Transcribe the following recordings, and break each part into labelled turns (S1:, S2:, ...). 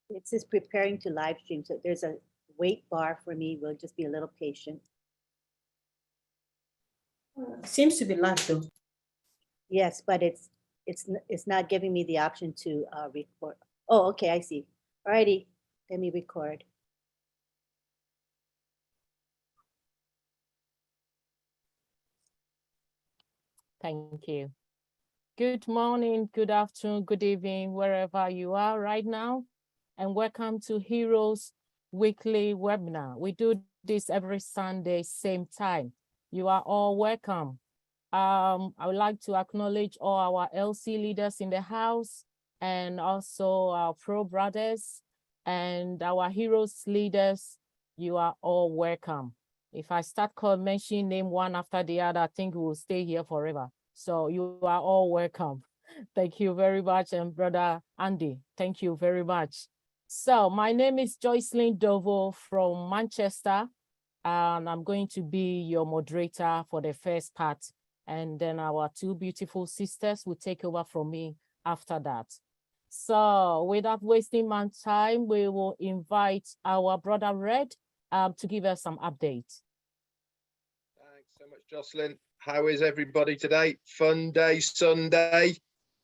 S1: It says preparing to live stream, so there's a wait bar for me. We'll just be a little patient.
S2: Seems to be live though.
S1: Yes, but it's not giving me the option to record. Oh, okay, I see. Alrighty, let me record.
S3: Thank you. Good morning, good afternoon, good evening, wherever you are right now, and welcome to Heroes Weekly Webinar. We do this every Sunday, same time. You are all welcome. I would like to acknowledge all our LC leaders in the house, and also our pro brothers and our Heroes leaders. You are all welcome. If I start mentioning name one after the other, I think we will stay here forever. So you are all welcome. Thank you very much. And Brother Andy, thank you very much. So my name is Joycelyn Dovo from Manchester, and I'm going to be your moderator for the first part. And then our two beautiful sisters will take over from me after that. So without wasting my time, we will invite our Brother Red to give us some updates.
S4: Thanks so much, Jocelyn. How is everybody today? Fun day, Sunday.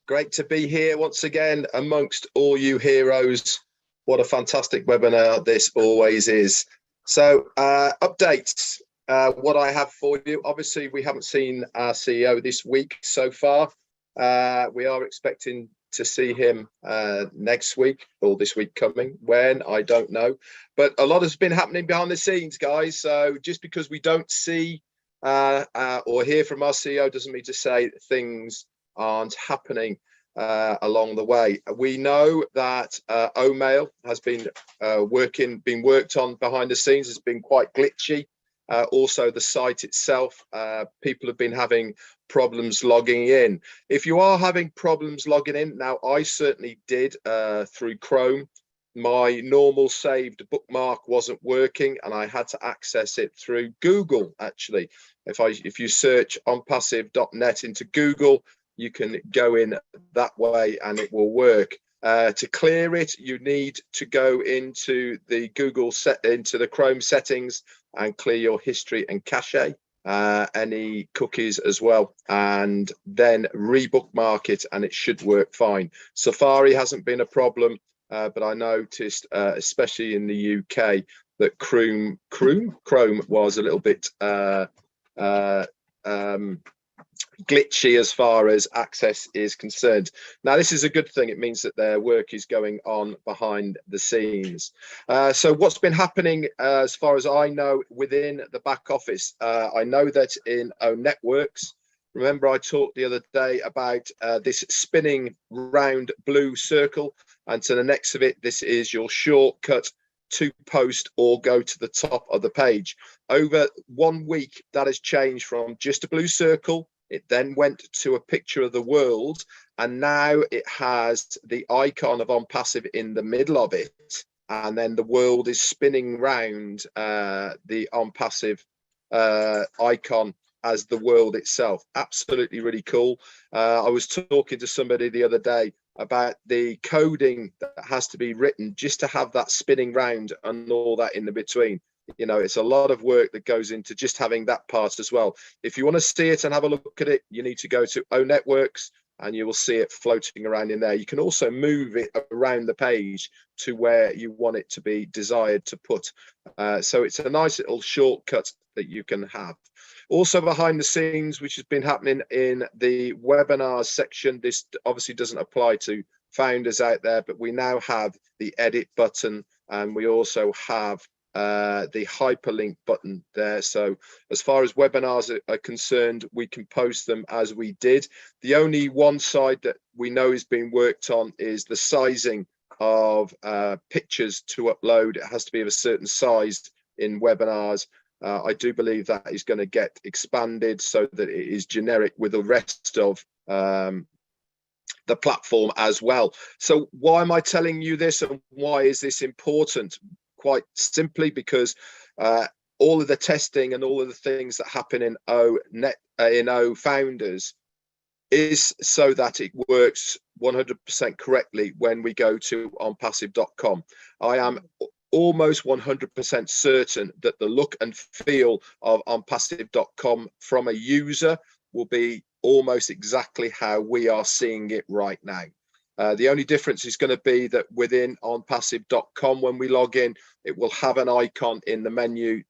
S4: Great to be here once again amongst all you heroes. What a fantastic webinar this always is. So updates, what I have for you. Obviously, we haven't seen our CEO this week so far. We are expecting to see him next week or this week coming. When, I don't know. But a lot has been happening behind the scenes, guys. So just because we don't see or hear from our CEO doesn't mean to say things aren't happening along the way. We know that OMail has been worked on behind the scenes. It's been quite glitchy. Also, the site itself, people have been having problems logging in. If you are having problems logging in, now I certainly did through Chrome. My normal saved bookmark wasn't working and I had to access it through Google. Actually, if you search ONPASSIVE.net into Google, you can go in that way and it will work. To clear it, you need to go into the into the Chrome settings and clear your history and cache, any cookies as well, and then rebookmark it and it should work fine. Safari hasn't been a problem. But I noticed, especially in the UK, that Chrome was a little bit glitchy as far as access is concerned. Now, this is a good thing. It means that their work is going on behind the scenes. So what's been happening, as far as I know, within the back office? I know that in Networks, remember I talked the other day about this spinning round blue circle, and to the next of it, this is your shortcut to post or go to the top of the page. Over 1 week, that has changed from just a blue circle. It then went to a picture of the world, and now it has the icon of ONPASSIVE in the middle of it, and then the world is spinning round the ONPASSIVE icon as the world itself. Absolutely really cool. I was talking to somebody the other day about the coding that has to be written just to have that spinning round and all that in the between. You know, it's a lot of work that goes into just having that part as well. If you want to see it and have a look at it, you need to go to Networks and you will see it floating around in there. You can also move it around the page to where you want it to be desired to put. So it's a nice little shortcut that you can have. Also behind the scenes, which has been happening in the webinars section, this obviously doesn't apply to founders out there, but we now have the edit button, and we also have the hyperlink button there. So as far as webinars are concerned, we can post them as we did. The only one side that we know is being worked on is the sizing of pictures to upload. It has to be of a certain size in webinars. I do believe that is going to get expanded so that it is generic with the rest of the platform as well. So why am I telling you this, and why is this important? Quite simply because all of the testing and all of the things that happen in O Founders is so that it works 100% correctly when we go to onpassive.com. I am almost 100% certain that the look and feel of onpassive.com from a user will be almost exactly how we are seeing it right now. The only difference is going to be that within onpassive.com, when we log in, it will have an icon in the menu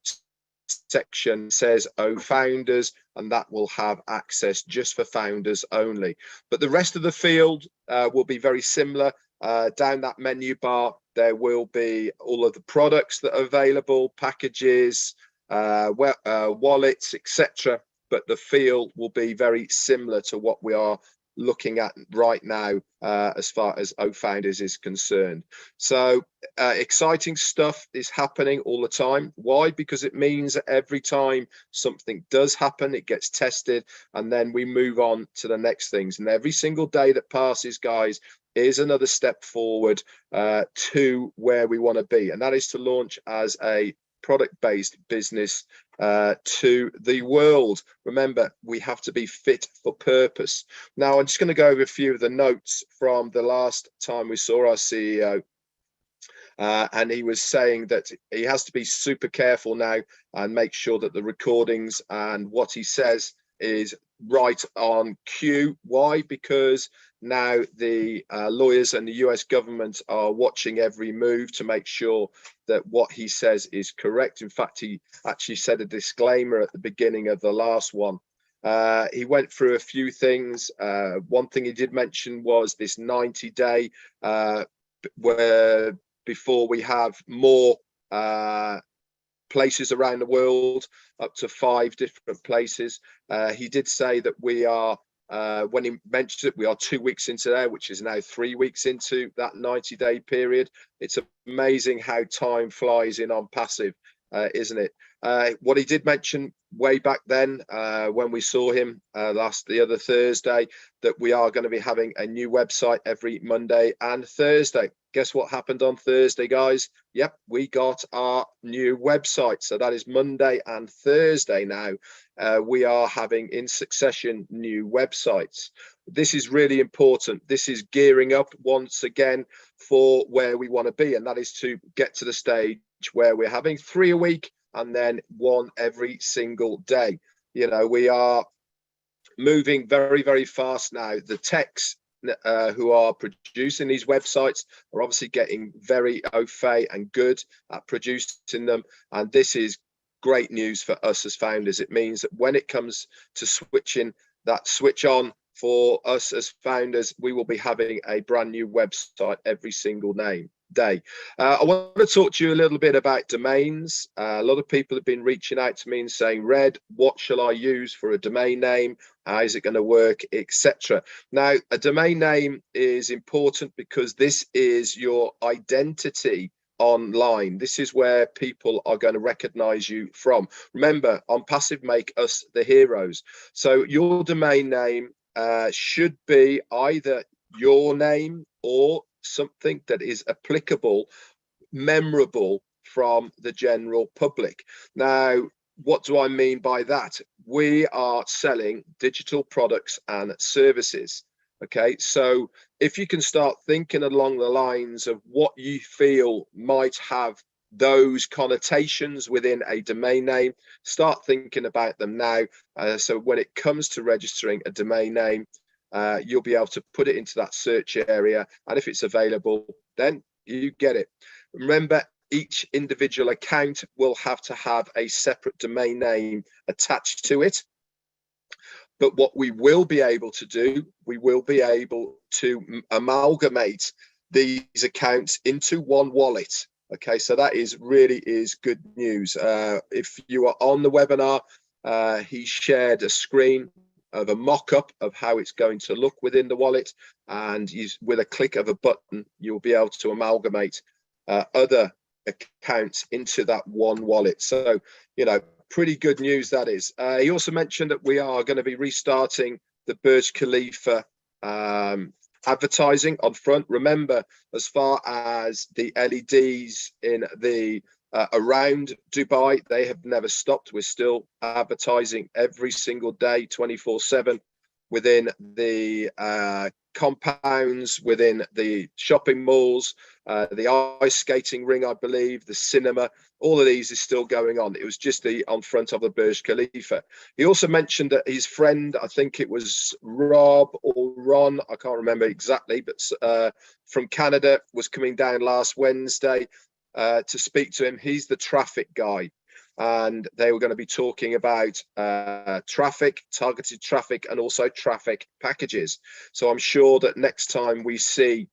S4: section says "Oh Founders," and that will have access just for founders only. But the rest of the field will be very similar. Down that menu bar, there will be all of the products that are available, packages, wallets, etc. But the field will be very similar to what we are looking at right now as far as O Founders is concerned. So exciting stuff is happening all the time. Why? Because it means that every time something does happen, it gets tested, and then we move on to the next things. And every single day that passes, guys, is another step forward to where we want to be, and that is to launch as a product-based business to the world. Remember, we have to be fit for purpose. Now, I'm just going to go over a few of the notes from the last time we saw our CEO. And he was saying that he has to be super careful now and make sure that the recordings and what he says is right on cue. Why? Because now the lawyers and the US government are watching every move to make sure that what he says is correct. In fact, he actually said a disclaimer at the beginning of the last one. He went through a few things. One thing he did mention was this 90-day where before we have more places around the world, up to 5 different places. He did say that we are, when he mentioned it, we are 2 weeks into there, which is now 3 weeks into that 90-day period. It's amazing how time flies in ONPASSIVE, isn't it? What he did mention way back then, when we saw him the other Thursday, that we are going to be having a new website every Monday and Thursday. Guess what happened on Thursday, guys? Yep, we got our new website. So that is Monday and Thursday now. We are having in succession new websites. This is really important. This is gearing up once again for where we want to be, and that is to get to the stage where we're having 3 a week and then 1 every single day. You know, we are moving very, very fast now. The techs who are producing these websites are obviously getting very au fait and good at producing them, and this is great news for us as founders. It means that when it comes to switching that switch on for us as founders, we will be having a brand new website every single day. I want to talk to you a little bit about domains. A lot of people have been reaching out to me and saying, Red, what shall I use for a domain name? How is it going to work, etc. Now, a domain name is important because this is your identity online. This is where people are going to recognize you from. Remember, ONPASSIVE make us the heroes. So your domain name should be either your name or something that is applicable, memorable from the general public. Now, what do I mean by that? We are selling digital products and services. Okay, so if you can start thinking along the lines of what you feel might have those connotations within a domain name, start thinking about them now. So when it comes to registering a domain name, you'll be able to put it into that search area, and if it's available, then you get it. Remember, each individual account will have to have a separate domain name attached to it. But what we will be able to do, we will be able to amalgamate these accounts into one wallet. Okay, so that is really good news. If you are on the webinar, he shared a screen of a mock-up of how it's going to look within the wallet, and with a click of a button, you'll be able to amalgamate other accounts into that one wallet. So, you know, pretty good news that is. He also mentioned that we are going to be restarting the Burj Khalifa advertising on front. Remember, as far as the LEDs in the around Dubai, they have never stopped. We're still advertising every single day, 24/7. within the compounds, within the shopping malls, the ice skating ring, I believe, the cinema. All of these is still going on. It was just on front of the Burj Khalifa. He also mentioned that his friend, I think it was Rob or Ron, I can't remember exactly, but from Canada, was coming down last Wednesday to speak to him. He's the traffic guy, and they were going to be talking about traffic, targeted traffic, and also traffic packages. So I'm sure that next time we see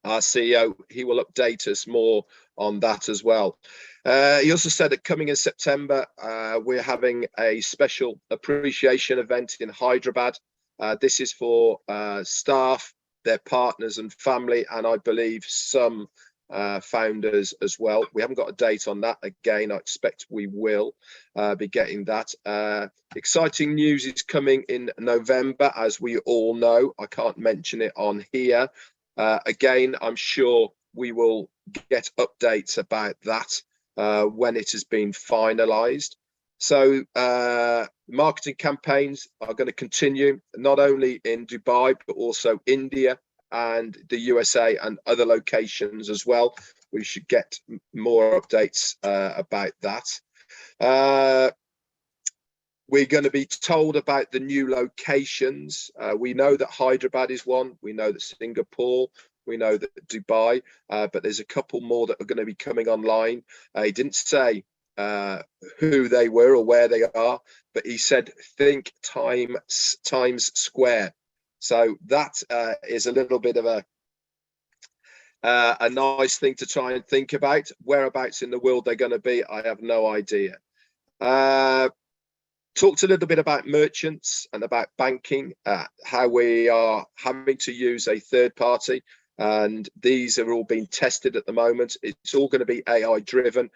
S4: our CEO, he will update us more on that as well. He also said that coming in September, we're having a special appreciation event in Hyderabad. This is for staff, their partners and family, and I believe some founders as well. We haven't got a date on that. Again, I expect we will be getting that. Exciting news is coming in November, as we all know. I can't mention it on here. Again, I'm sure we will get updates about that when it has been finalized. So marketing campaigns are going to continue, not only in Dubai, but also India and the USA and other locations as well. We should get more updates about that. We're going to be told about the new locations. We know that Hyderabad is one. We know that Singapore. We know that Dubai. But there's a couple more that are going to be coming online. He didn't say who they were or where they are, but he said think Times Square. So that is a little bit of a nice thing to try and think about. Whereabouts in the world they're going to be, I have no idea. Talked a little bit about merchants and about banking, how we are having to use a third party, and these are all being tested at the moment. It's all going to be AI driven.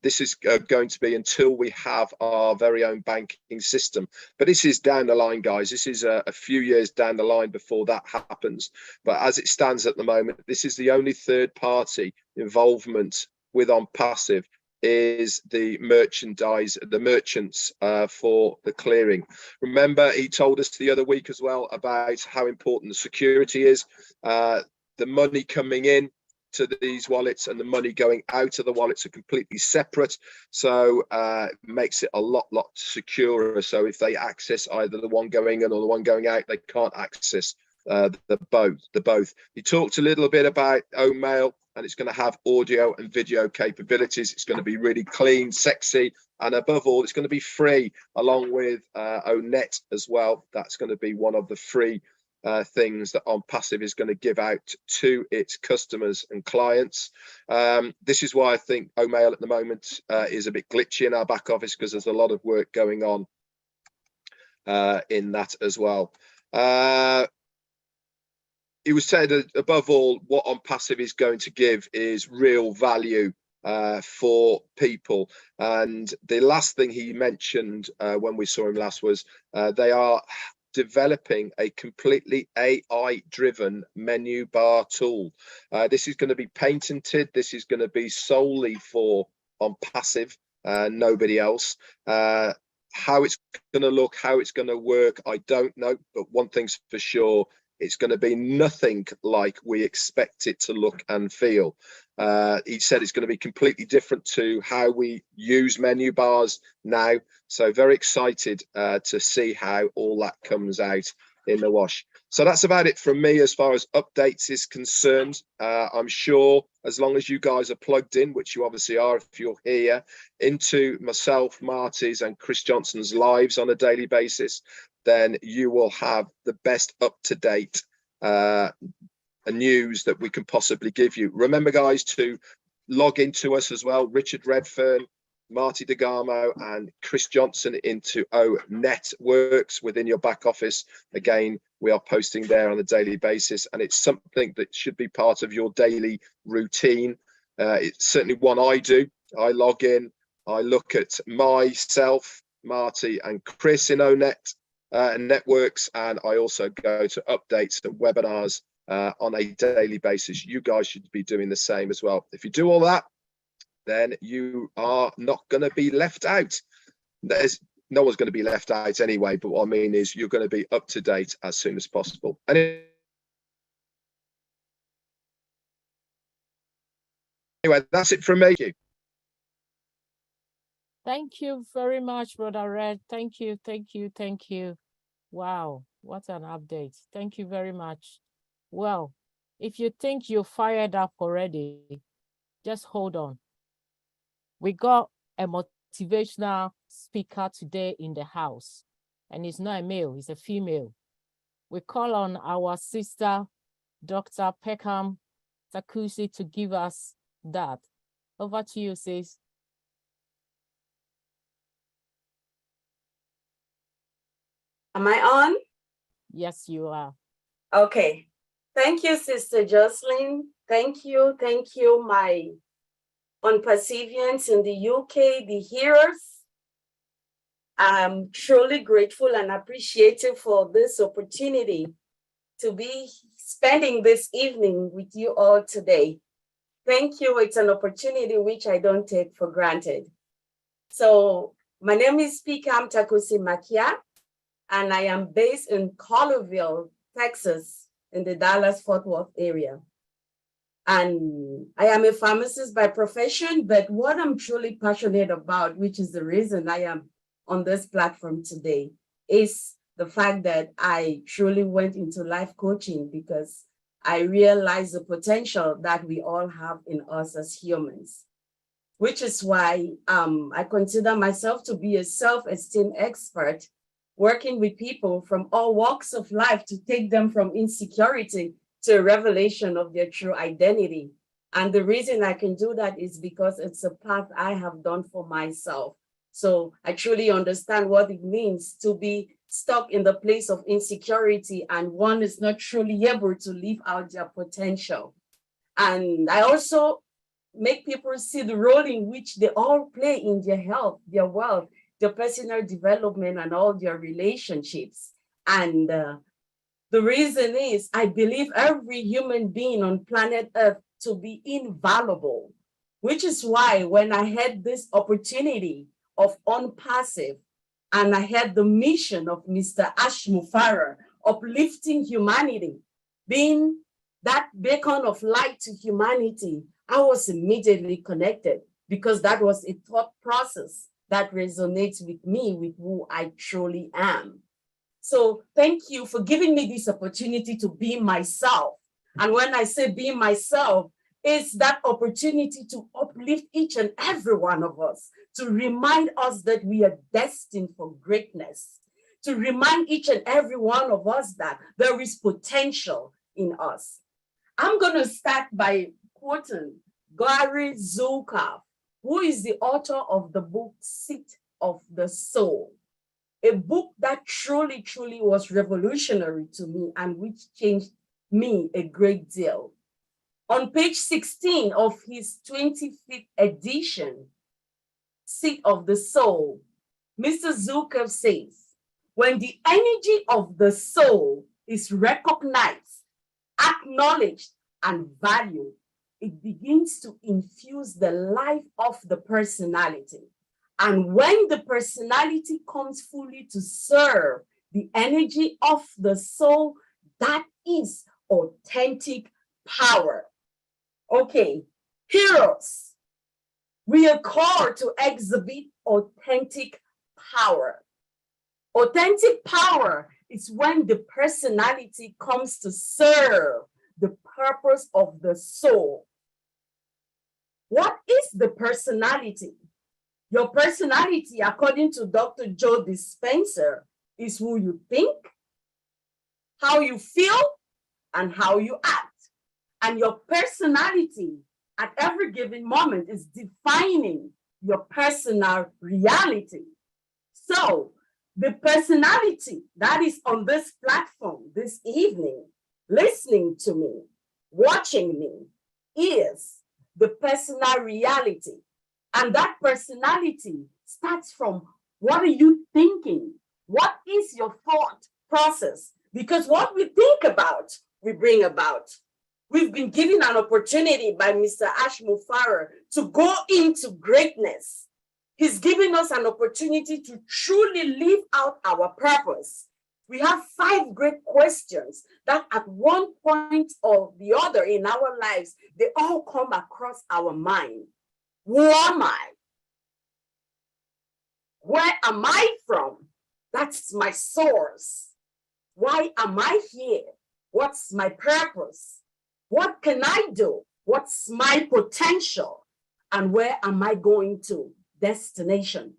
S4: This is going to be until we have our very own banking system. But this is down the line, guys. This is a few years down the line before that happens. But as it stands at the moment, this is the only third party involvement with ONPASSIVE is the merchants for the clearing. Remember, he told us the other week as well about how important the security is, the money coming in to these wallets and the money going out of the wallets are completely separate, so it makes it a lot securer. So if they access either the one going in or the one going out, they can't access the both. He talked a little bit about OMail, and it's going to have audio and video capabilities. It's going to be really clean, sexy, and above all, it's going to be free, along with ONET as well. That's going to be one of the free things that ONPASSIVE is going to give out to its customers and clients. This is why I think OMail at the moment is a bit glitchy in our back office, because there's a lot of work going on in that as well. It was said that above all, what ONPASSIVE is going to give is real value for people. And the last thing he mentioned when we saw him last was they are developing a completely AI-driven menu bar tool. This is going to be patented. This is going to be solely for ONPASSIVE, nobody else. How it's going to look, how it's going to work, I don't know. But one thing's for sure, it's going to be nothing like we expect it to look and feel. He said it's going to be completely different to how we use menu bars now. So very excited to see how all that comes out in the wash. So that's about it from me as far as updates is concerned. I'm sure as long as you guys are plugged in, which you obviously are if you're here, into myself, Marty's and Chris Johnson's lives on a daily basis, then you will have the best up-to-date news that we can possibly give you. Remember, guys, to log into us as well. Richard Redfern, Marty DeGarmo and Chris Johnson into ONetworks within your back office. Again, we are posting there on a daily basis, and it's something that should be part of your daily routine. It's certainly one I do. I log in, I look at myself, Marty and Chris in ONet networks, and I also go to updates and webinars on a daily basis. You guys should be doing the same as well. If you do all that, then you are not going to be left out. no one's going to be left out anyway, but what I mean is you're going to be up to date as soon as possible. Anyway, that's it from me.
S3: Thank you very much, Brother Red. Thank you, thank you, thank you. Wow, what an update. Thank you very much. Well, if you think you're fired up already, just hold on. We got a motivational speaker today in the house, and it's not a male, it's a female. We call on our sister, Dr. Peckham Takusi, to give us that. Over to you, sis.
S5: Am I on?
S3: Yes, you are.
S5: Okay. Thank you, Sister Jocelyn. Thank you, my ONPASSIVians in the UK, the hearers. I'm truly grateful and appreciative for this opportunity to be spending this evening with you all today. Thank you. It's an opportunity which I don't take for granted. So my name is Peckham Takusi Makia, and I am based in Colleyville, Texas, in the Dallas-Fort Worth area. And I am a pharmacist by profession, but what I'm truly passionate about, which is the reason I am on this platform today, is the fact that I truly went into life coaching because I realized the potential that we all have in us as humans, which is why I consider myself to be a self-esteem expert, working with people from all walks of life to take them from insecurity to a revelation of their true identity. And the reason I can do that is because it's a path I have done for myself. So I truly understand what it means to be stuck in the place of insecurity and one is not truly able to live out their potential. And I also make people see the role in which they all play in their health, their wealth, their personal development, and all their relationships. And the reason is I believe every human being on planet Earth to be invaluable, which is why when I had this opportunity of ONPASSIVE, and I had the mission of Mr. Ashmufara, uplifting humanity, being that beacon of light to humanity, I was immediately connected because that was a thought process that resonates with me, with who I truly am. So thank you for giving me this opportunity to be myself. And when I say be myself, it's that opportunity to uplift each and every one of us, to remind us that we are destined for greatness, to remind each and every one of us that there is potential in us. I'm going to start by quoting Gary Zukav, who is the author of the book Seat of the Soul, a book that truly, truly was revolutionary to me and which changed me a great deal. On page 16 of his 25th edition, Seat of the Soul, Mr. Zukav says, when the energy of the soul is recognized, acknowledged, and valued, it begins to infuse the life of the personality. And when the personality comes fully to serve the energy of the soul, that is authentic power. Okay, heroes, we are called to exhibit authentic power. Authentic power is when the personality comes to serve the purpose of the soul. What is the personality? Your personality, according to Dr. Joe Dispenza, is who you think, how you feel, and how you act. And your personality at every given moment is defining your personal reality. So the personality that is on this platform this evening, listening to me, watching me, is the personal reality. And that personality starts from what are you thinking? What is your thought process? Because what we think about, we bring about. We've been given an opportunity by Mr. Ashmufara to go into greatness. He's giving us an opportunity to truly live out our purpose. We have 5 great questions that at one point or the other in our lives, they all come across our mind. Who am I? Where am I from? That's my source. Why am I here? What's my purpose? What can I do? What's my potential? And where am I going to? Destination.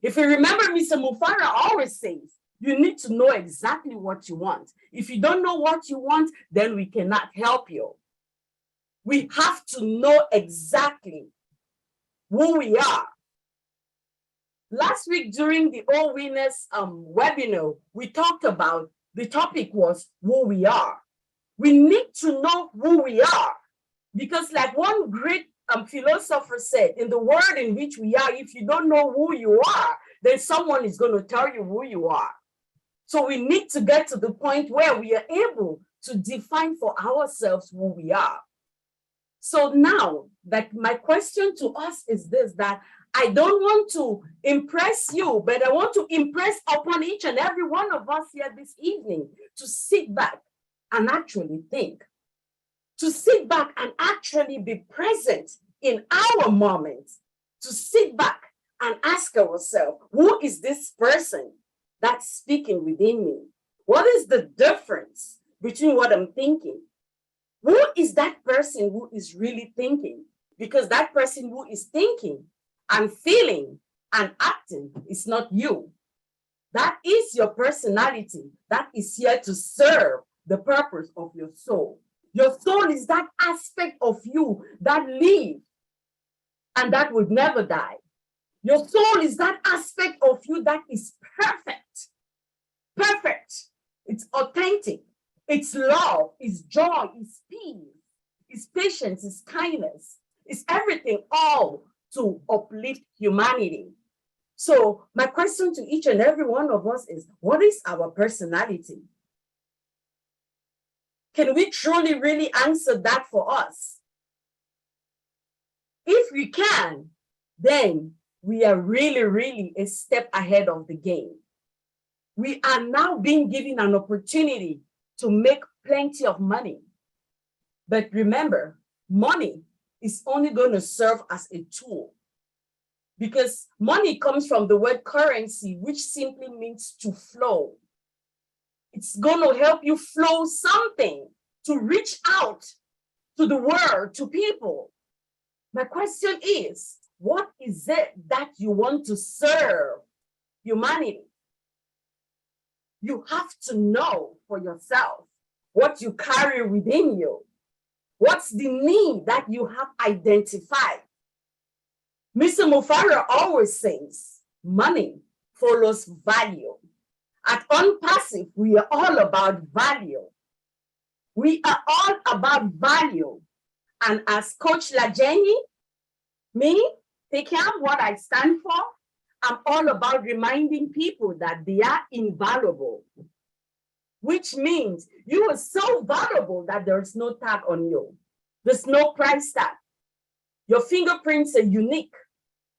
S5: If you remember, Mr. Mufara always says, you need to know exactly what you want. If you don't know what you want, then we cannot help you. We have to know exactly who we are. Last week during the All Winners webinar, we talked about, the topic was who we are. We need to know who we are, because like one great philosopher said, in the world in which we are, if you don't know who you are, then someone is going to tell you who you are. So we need to get to the point where we are able to define for ourselves who we are. So now, that my question to us is this, that I don't want to impress you, but I want to impress upon each and every one of us here this evening to sit back and actually think, to sit back and actually be present in our moment, to sit back and ask ourselves, who is this person that's speaking within me? What is the difference between what I'm thinking? Who is that person who is really thinking? Because that person who is thinking and feeling and acting is not you. That is your personality that is here to serve the purpose of your soul. Your soul is that aspect of you that lives and that would never die. Your soul is that aspect of you that is perfect. Perfect. It's authentic. It's love, it's joy, it's peace, it's patience, it's kindness. It's everything, all to uplift humanity. So my question to each and every one of us is, what is our personality? Can we truly really answer that for us? If we can, then we are really, really a step ahead of the game. We are now being given an opportunity to make plenty of money. But remember, money is only going to serve as a tool, because money comes from the word currency, which simply means to flow. It's going to help you flow something to reach out to the world, to people. My question is, what is it that you want to serve humanity? You have to know for yourself what you carry within you. What's the need that you have identified? Mr. Mufara always says, money follows value. At ONPASSIVE, we are all about value. We are all about value. And as Coach Lajeni, me, Tekam, what I stand for, I'm all about reminding people that they are invaluable, which means you are so valuable that there's no tag on you. There's no price tag. Your fingerprints are unique.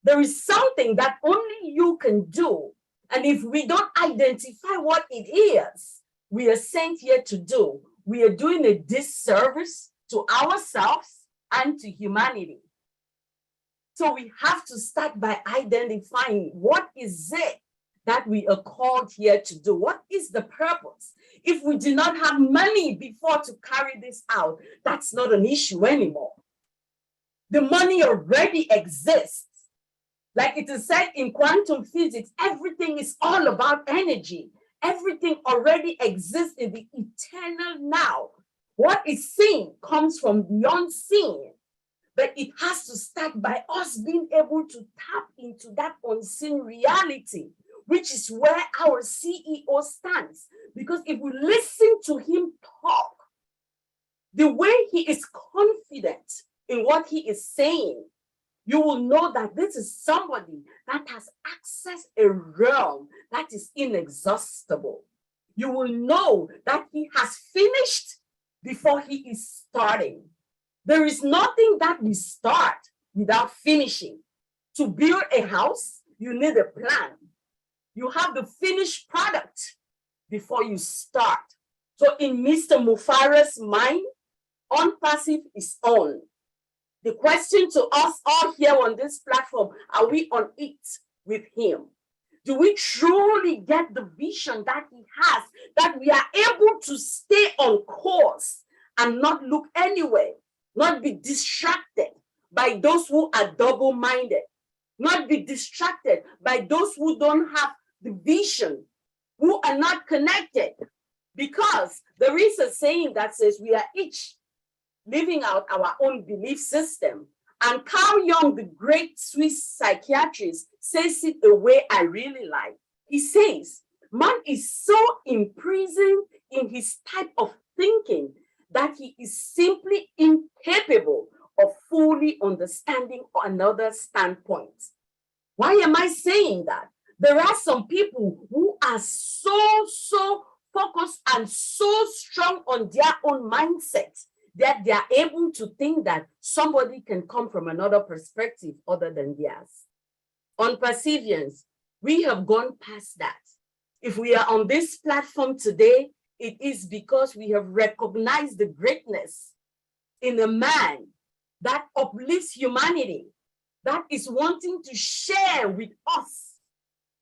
S5: There is something that only you can do. And if we don't identify what it is we are sent here to do, we are doing a disservice to ourselves and to humanity. So we have to start by identifying what is it that we are called here to do. What is the purpose? If we do not have money before to carry this out, that's not an issue anymore. The money already exists. Like it is said in quantum physics, everything is all about energy. Everything already exists in the eternal now. What is seen comes from the unseen. But it has to start by us being able to tap into that unseen reality, which is where our CEO stands. Because if we listen to him talk, the way he is confident in what he is saying, you will know that this is somebody that has accessed a realm that is inexhaustible. You will know that he has finished before he is starting. There is nothing that we start without finishing. To build a house, you need a plan. You have the finished product before you start. So in Mr. Mufara's mind, ONPASSIVE is on. The question to us all here on this platform, are we on it with him? Do we truly get the vision that he has, that we are able to stay on course and not look anywhere, not be distracted by those who are double-minded, not be distracted by those who don't have the vision, who are not connected? Because there is a saying that says we are each living out our own belief system. And Carl Jung, the great Swiss psychiatrist, says it a way I really like. He says, man is so imprisoned in his type of thinking that he is simply incapable of fully understanding another standpoint. Why am I saying that? There are some people who are so focused and so strong on their own mindset that they are able to think that somebody can come from another perspective other than theirs. On Passivians, we have gone past that. If we are on this platform today, it is because we have recognized the greatness in a man that uplifts humanity, that is wanting to share with us.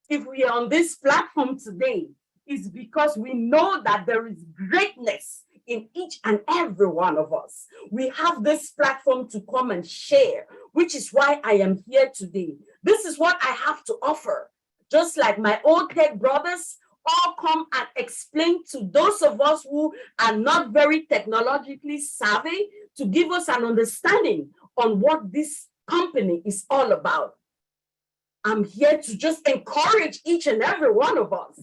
S5: If we are on this platform today, it's because we know that there is greatness in each and every one of us. We have this platform to come and share, which is why I am here today. This is what I have to offer. Just like my old tech brothers all come and explain to those of us who are not very technologically savvy, to give us an understanding on what this company is all about. I'm here to just encourage each and every one of us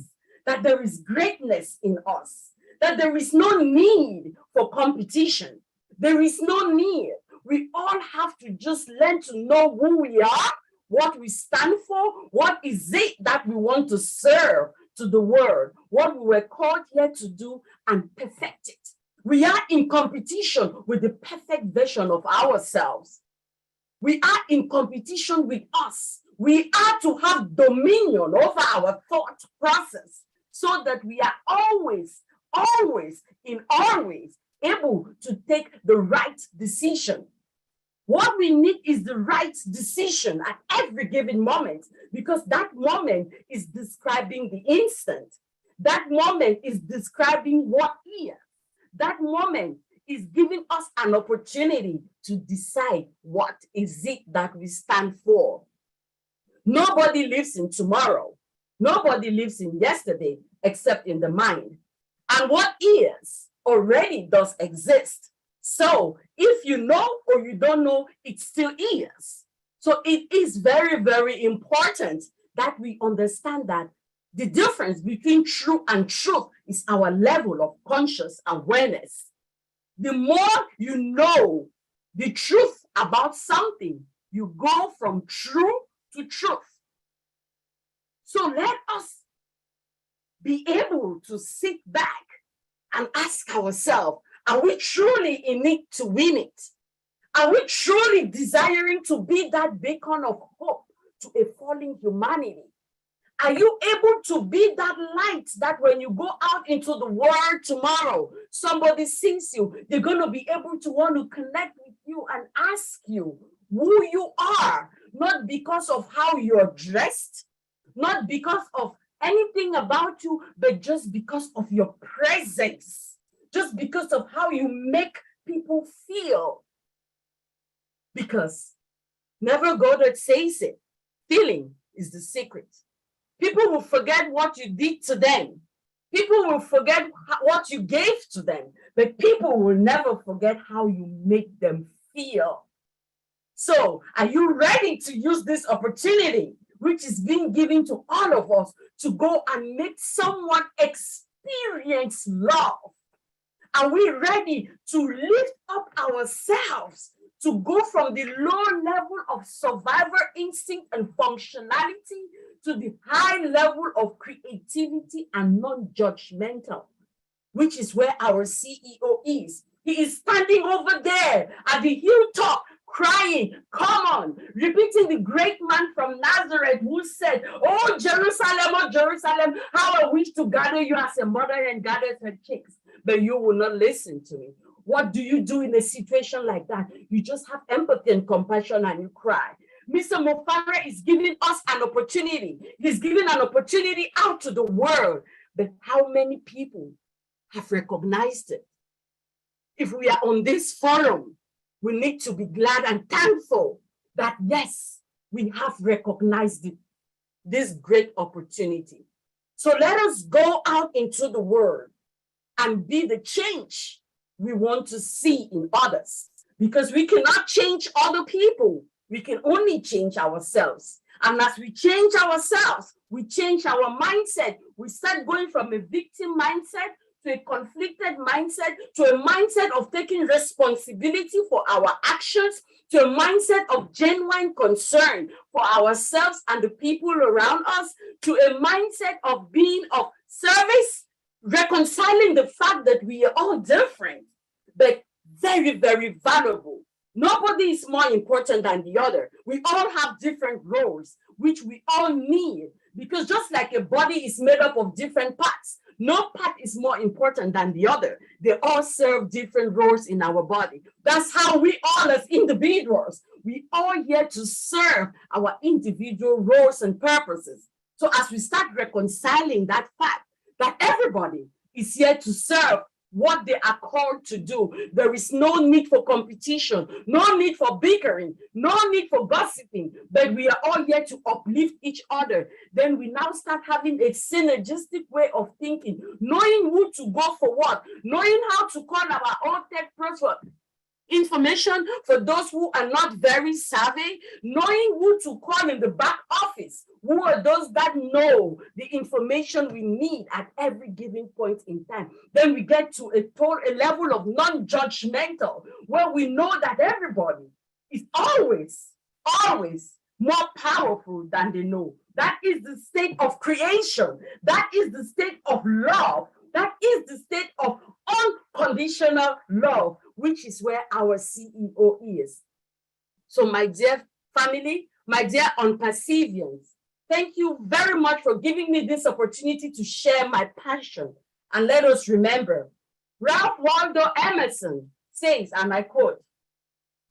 S5: that there is greatness in us, that there is no need for competition. There is no need. We all have to just learn to know who we are, what we stand for, what is it that we want to serve to the world, what we were called here to do, and perfect it. We are in competition with the perfect version of ourselves. We are in competition with us. We are to have dominion over our thought process so that we are always able to take the right decision. What we need is the right decision at every given moment, because that moment is describing the instant. That moment is describing what is. That moment is giving us an opportunity to decide what is it that we stand for. Nobody lives in tomorrow. Nobody lives in yesterday except in the mind. And what is already does exist. So if you know or you don't know, it still is. So it is very, very important that we understand that the difference between true and truth is our level of conscious awareness. The more you know the truth about something, you go from true to truth. So let us be able to sit back and ask ourselves, are we truly in it to win it? Are we truly desiring to be that beacon of hope to a falling humanity? Are you able to be that light that when you go out into the world tomorrow, somebody sees you, they're going to be able to want to connect with you and ask you who you are, not because of how you're dressed, not because of anything about you, but just because of your presence, just because of how you make people feel. Because Neville Goddard says it, feeling is the secret. People will forget what you did to them. People will forget what you gave to them, but people will never forget how you make them feel. So are you ready to use this opportunity, which is being given to all of us, to go and make someone experience love? Are we ready to lift up ourselves, to go from the low level of survivor instinct and functionality to the high level of creativity and non-judgmental, which is where our CEO is. He is standing over there at the hilltop, crying, come on, repeating the great man from Nazareth who said, oh Jerusalem, how I wish to gather you as a mother and gathers her chicks, but you will not listen to me. What do you do in a situation like that? You just have empathy and compassion and you cry. Mr. Mofara is giving us an opportunity. He's giving an opportunity out to the world, but how many people have recognized it? If we are on this forum, we need to be glad and thankful that yes, we have recognized it, this great opportunity. So let us go out into the world and be the change we want to see in others, because we cannot change other people. We can only change ourselves. And as we change ourselves, we change our mindset. We start going from a victim mindset to a conflicted mindset, to a mindset of taking responsibility for our actions, to a mindset of genuine concern for ourselves and the people around us, to a mindset of being of service, reconciling the fact that we are all different, but very, very valuable. Nobody is more important than the other. We all have different roles, which we all need, because just like a body is made up of different parts, no part is more important than the other. They all serve different roles in our body. That's how we all as individuals, we all here to serve our individual roles and purposes. So as we start reconciling that fact that everybody is here to serve what they are called to do, there is no need for competition, no need for bickering, no need for gossiping, but we are all here to uplift each other. Then we now start having a synergistic way of thinking, knowing who to go for what, knowing how to call our own tech pros for information for those who are not very savvy, knowing who to call in the back office, who are those that know the information we need at every given point in time. Then we get to a level of non-judgmental, where we know that everybody is always more powerful than they know. That is the state of creation. That is the state of love. That is the state of unconditional love, which is where our CEO is. So my dear family, my dear ONPASSIVians, thank you very much for giving me this opportunity to share my passion. And let us remember, Ralph Waldo Emerson says, and I quote,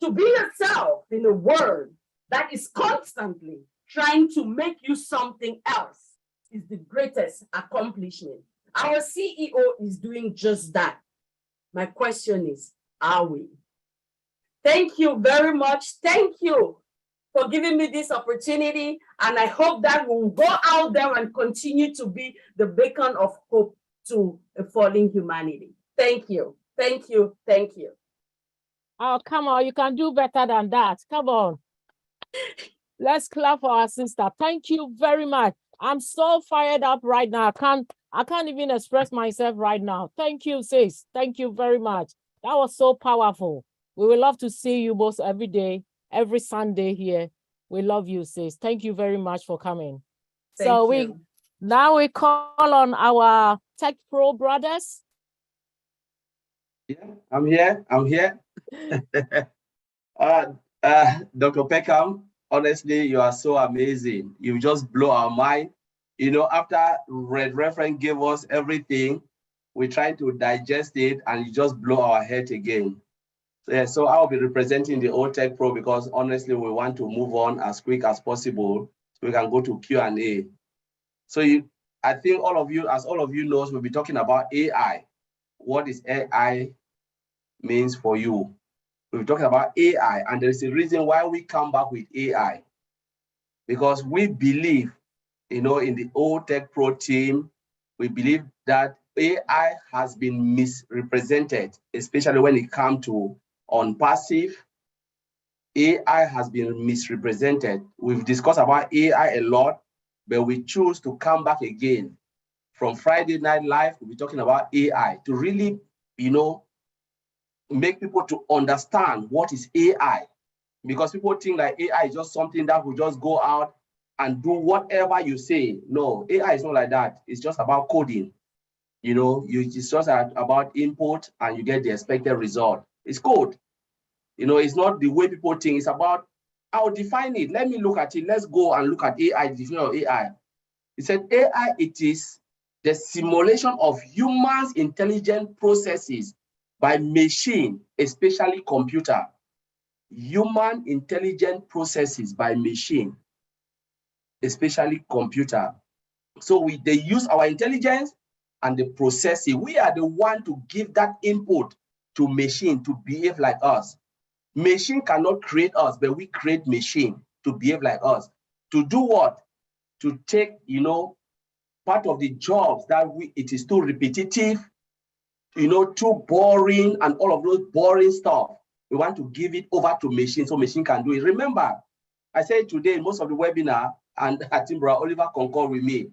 S5: "To be yourself in a world that is constantly trying to make you something else is the greatest accomplishment." Our CEO is doing just that. My question is, are we? Thank you very much. Thank you for giving me this opportunity. And I hope that we'll go out there and continue to be the beacon of hope to a falling humanity. Thank you. Thank you. Thank you.
S3: Oh, come on, you can do better than that. Come on. Let's clap for our sister. Thank you very much. I'm so fired up right now. I can't even express myself right now. Thank you, sis. Thank you very much. That was so powerful. We would love to see you both every day, every Sunday here. We love you, sis. Thank you very much for coming.
S5: Thank you.
S3: Now we call on our Tech Pro brothers.
S6: Yeah, I'm here. Dr. Peckham, honestly, you are so amazing. You just blow our mind. You know, after Red Reference gave us everything, we try to digest it and you just blow our head again. So I'll be representing the old Tech Pro because honestly, we want to move on as quick as possible so we can go to Q&A. So I think all of you, as all of you knows, we'll be talking about AI. What is AI means for you? We'll be talking about AI, and there's a reason why we come back with AI. Because we believe, you know, in the old Tech Pro team, we believe that AI has been misrepresented, especially when it comes to ONPASSIVE. AI has been misrepresented. We've discussed about AI a lot, but we choose to come back again. From Friday Night Live, we'll be talking about AI to really, you know, make people to understand what is AI. Because people think like AI is just something that will just go out and do whatever you say. No, AI is not like that. It's just about coding. You know, it's just about input and you get the expected result. It's code. It's not the way people think. It's about, I'll define it. Let me look at it. Let's go and look at AI, definition of AI. It said AI, it is the simulation of humans' intelligent processes by machine, especially computer. Human intelligent processes by machine, especially computer. So they use our intelligence and the processing. We are the one to give that input to machine to behave like us. Machine cannot create us, but we create machine to behave like us. To do what? To take, part of the jobs that it is too repetitive, too boring, and all of those boring stuff. We want to give it over to machine so machine can do it. Remember, I said today in most of the webinar, and I think Brother Oliver concurred with me,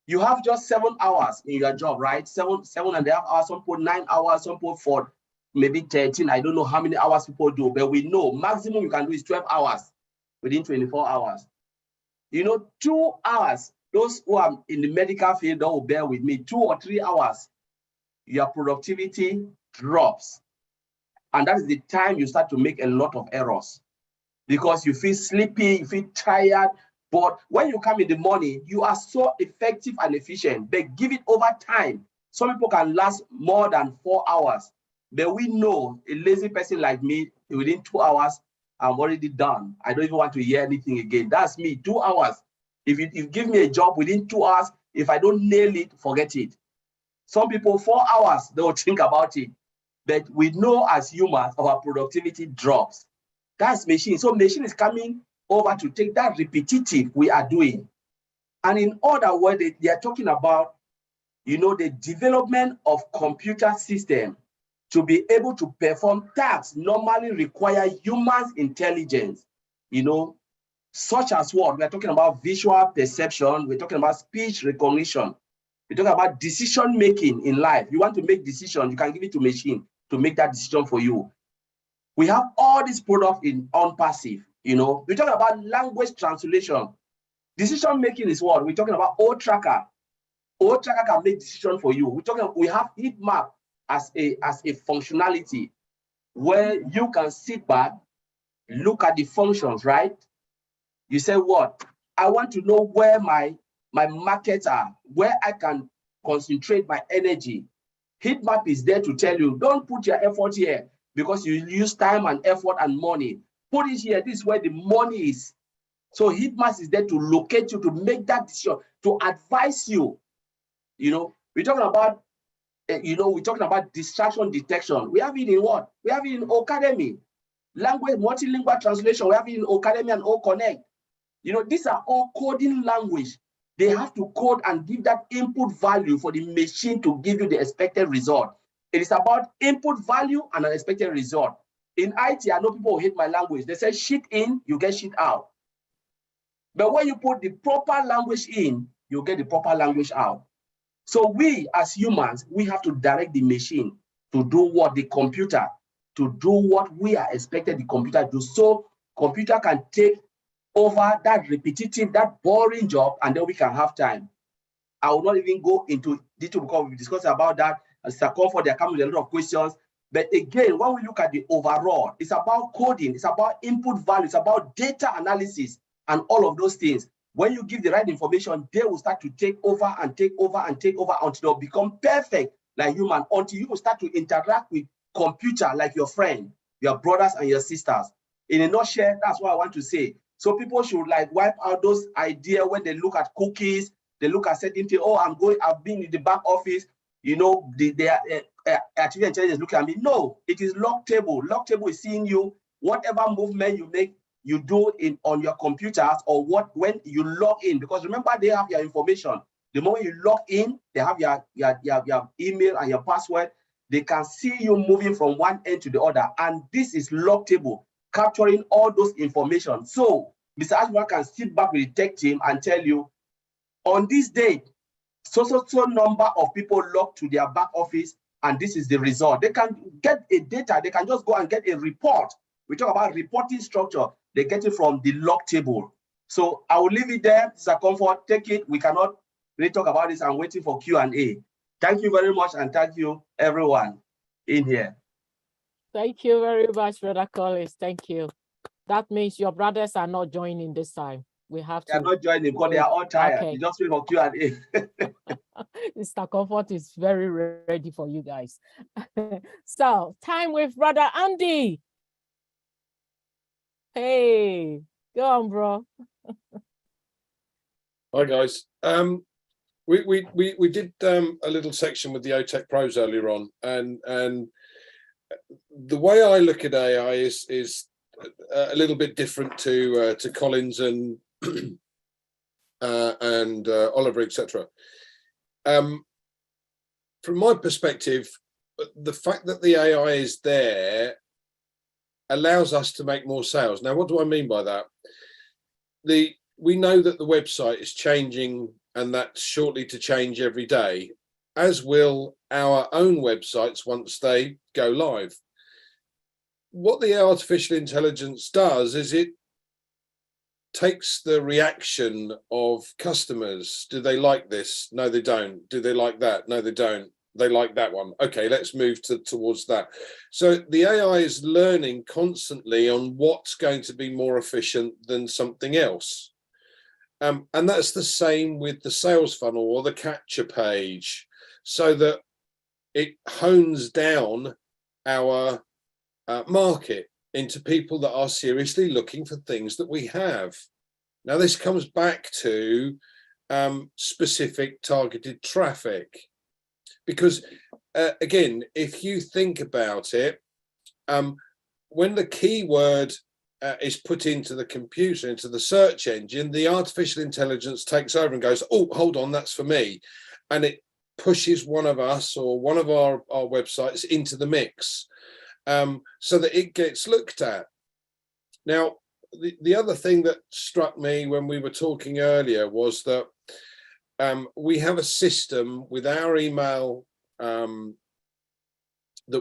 S6: you have just 7 hours in your job, right? Seven and a half hours, some put 9 hours, some put 4, maybe 13. I don't know how many hours people do, but we know maximum you can do is 12 hours within 24 hours. 2 hours, those who are in the medical field that will bear with me, 2 or 3 hours, your productivity drops. And that is the time you start to make a lot of errors because you feel sleepy, you feel tired. But when you come in the morning, you are so effective and efficient. But give it over time. Some people can last more than 4 hours. But we know a lazy person like me, within 2 hours, I'm already done. I don't even want to hear anything again. That's me, 2 hours. If you give me a job within 2 hours, if I don't nail it, forget it. Some people, 4 hours, they will think about it. But we know as humans, our productivity drops. That's machine. So machine is coming over to take that repetitive we are doing. And in other words, they are talking about, the development of computer system to be able to perform tasks normally require humans' intelligence, such as what? We're talking about visual perception. We're talking about speech recognition. We're talking about decision-making in life. You want to make decisions, you can give it to machine to make that decision for you. We have all these products in ONPASSIVE, We're talking about language translation. Decision-making is what? We're talking about O-Tracker. O-Tracker can make decision for you. We have heat map as a functionality where you can sit back, look at the functions, right? You say what? I want to know where my markets are, where I can concentrate my energy. Heat map is there to tell you, don't put your effort here because you use time and effort and money. Put it here, this is where the money is. So heat map is there to locate you, to make that decision, to advise you. We're talking about, we're talking about distraction detection. We have it in what? We have it in Academy. Language, multilingual translation, we have it in Academy and O-Connect. These are all coding language. They have to code and give that input value for the machine to give you the expected result. It is about input value and an expected result. In IT, I know people hate my language. They say shit in, you get shit out. But when you put the proper language in, you get the proper language out. So we as humans, we have to direct the machine to do what? The computer, to do what we are expected the computer to do. So computer can take over that repetitive, that boring job, and then we can have time. I will not even go into detail because we discussed about that. As a comfort, there comes with a lot of questions. But again, when we look at the overall, it's about coding, it's about input value, it's about data analysis and all of those things. When you give the right information, they will start to take over and take over and take over until they become perfect like human, until you will start to interact with computer like your friend, your brothers and your sisters. In a nutshell, that's what I want to say. So people should wipe out those ideas when they look at cookies, they look at certain things. Oh, I've been in the back office, artificial intelligence looking at me. No, it is log table. Log table is seeing you, whatever movement you make, you do on your computers or when you log in, because remember they have your information. The moment you log in, they have your email and your password. They can see you moving from one end to the other. And this is log table, capturing all those information. So Mr. Ashman can sit back with the tech team and tell you, on this date, so number of people logged to their back office, and this is the result. They can get a data, they can just go and get a report. We talk about reporting structure. They get it from the log table. So I will leave it there. Mr. Comfort, take it. We cannot really talk about this. I'm waiting for Q&A. Thank you very much, and thank you everyone in here.
S3: Thank you very much, Brother Collins. Thank you. That means your brothers are not joining this time. We have
S6: They are
S3: to.
S6: not joining because they are all tired.
S3: Okay.
S6: You just wait for Q&A.
S3: Mr. Comfort is very ready for you guys. So, time with Brother Andy. Hey, go on, bro.
S7: Hi guys. We did a little section with the OTech pros earlier on, and the way I look at AI is a little bit different to Collins and Oliver, etc. From my perspective, the fact that the AI is there allows us to make more sales. Now, what do I mean by that? We know that the website is changing, and that's shortly to change every day, as will our own websites once they go live. What the artificial intelligence does is it takes the reaction of customers. Do they like this? No, they don't. Do they like that? No, they don't. They like that one. Okay, let's move towards that. So the AI is learning constantly on what's going to be more efficient than something else. And that's the same with the sales funnel or the capture page, so that it hones down our market into people that are seriously looking for things that we have. Now, this comes back to specific targeted traffic, because again, if you think about it, when the keyword is put into the computer, into the search engine, the artificial intelligence takes over and goes, oh, hold on, that's for me. And it pushes one of us or one of our websites into the mix, so that it gets looked at. Now, the other thing that struck me when we were talking earlier was that we have a system with our email that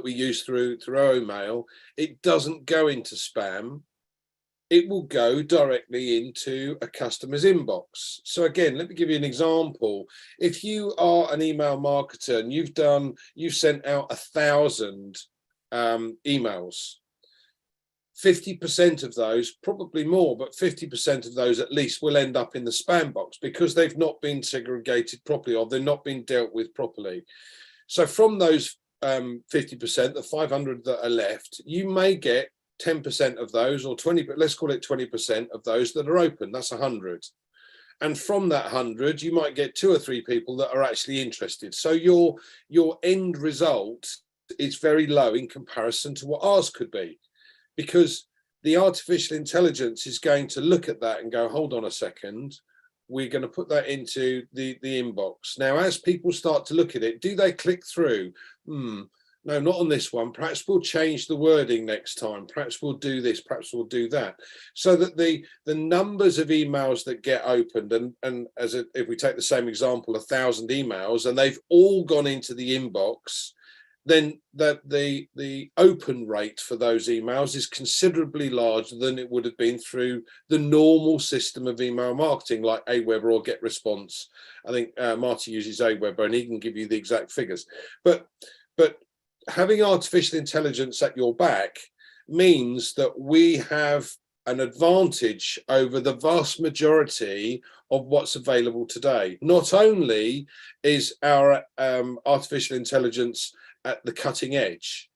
S7: we use through our email. It doesn't go into spam. It will go directly into a customer's inbox. So again, let me give you an example. If you are an email marketer and you've sent out 1,000 emails, 50% of those, probably more, but 50% of those at least will end up in the spam box because they've not been segregated properly or they're not being dealt with properly. So from those 50%, the 500 that are left, you may get 10% of those, or 20, but let's call it 20% of those that are open. That's 100. And from that 100, you might get 2 or 3 people that are actually interested. So your end result is very low in comparison to what ours could be, because the artificial intelligence is going to look at that and go, hold on a second, we're going to put that into the inbox. Now, as people start to look at it, do they click through? No, not on this one. Perhaps we'll change the wording next time. Perhaps we'll do this. Perhaps we'll do that. So that the numbers of emails that get opened, and if we take the same example, 1,000 emails, and they've all gone into the inbox, then the open rate for those emails is considerably larger than it would have been through the normal system of email marketing, like Aweber or GetResponse. I think Marty uses Aweber, and he can give you the exact figures. But having artificial intelligence at your back means that we have an advantage over the vast majority of what's available today. Not only is our artificial intelligence at the cutting edge,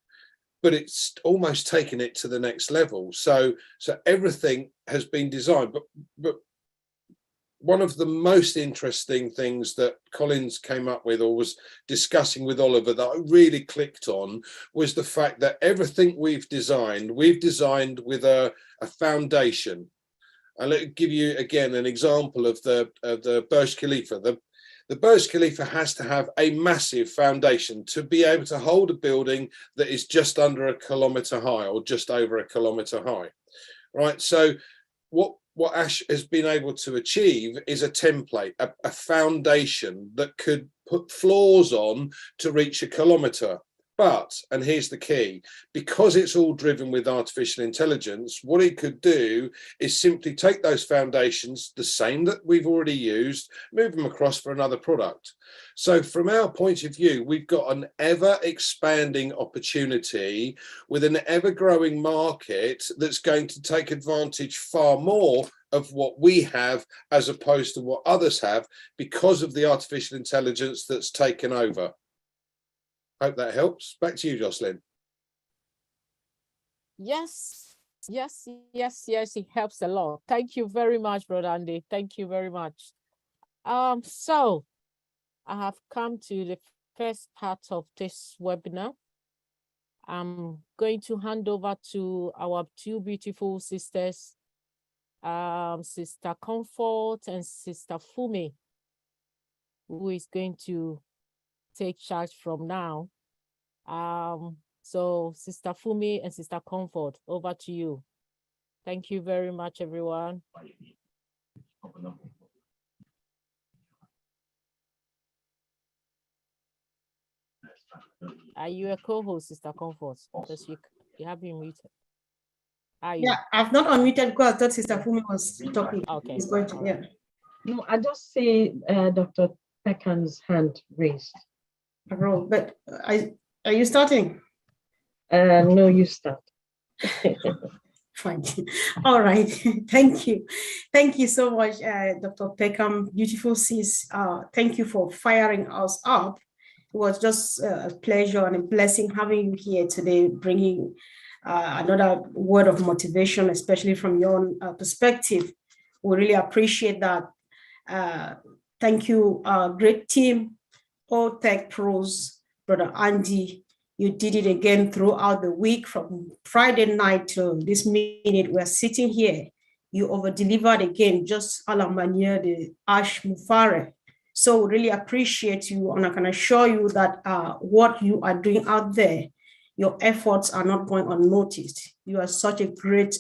S7: but it's almost taken it to the next level. So everything has been designed. But one of the most interesting things that Collins came up with, or was discussing with Oliver, that I really clicked on, was the fact that everything we've designed with a foundation. And let me give you again an example of the Burj Khalifa. The Burj Khalifa has to have a massive foundation to be able to hold a building that is just under 1 kilometre high, or just over 1 kilometre high, right? So what Ash has been able to achieve is a template, a foundation that could put floors on to reach 1 kilometre. But, and here's the key, because it's all driven with artificial intelligence, what it could do is simply take those foundations, the same that we've already used, move them across for another product. So from our point of view, we've got an ever expanding opportunity with an ever growing market that's going to take advantage far more of what we have as opposed to what others have because of the artificial intelligence that's taken over. Hope that helps. Back to you, Jocelyn.
S3: Yes, it helps a lot. Thank you very much, Brother Andy. Thank you very much. So I have come to the first part of this webinar. I'm going to hand over to our two beautiful sisters, Sister Comfort and Sister Fumi, who is going to take charge from now. So Sister Fumi and Sister Comfort, over to you. Thank you very much, everyone. Are you a co-host, Sister Comfort? Because you have been muted.
S2: Yeah, I've not unmuted because I thought Sister Fumi was talking.
S3: Okay.
S2: He's going to, yeah.
S8: No, I just see Dr. Pekan's hand raised.
S2: But are you starting?
S8: No, you start.
S2: Fine. All right. Thank you. Thank you so much, Dr. Peckham. Beautiful sis. Thank you for firing us up. It was just a pleasure and a blessing having you here today, bringing another word of motivation, especially from your own perspective. We really appreciate that. Thank you, great team, all tech pros, Brother Andy. You did it again throughout the week from Friday night to this minute. We're sitting here. You over-delivered again, just a la manière de Ash Mufare. So really appreciate you, and I can assure you that what you are doing out there, your efforts are not going unnoticed. You are such a great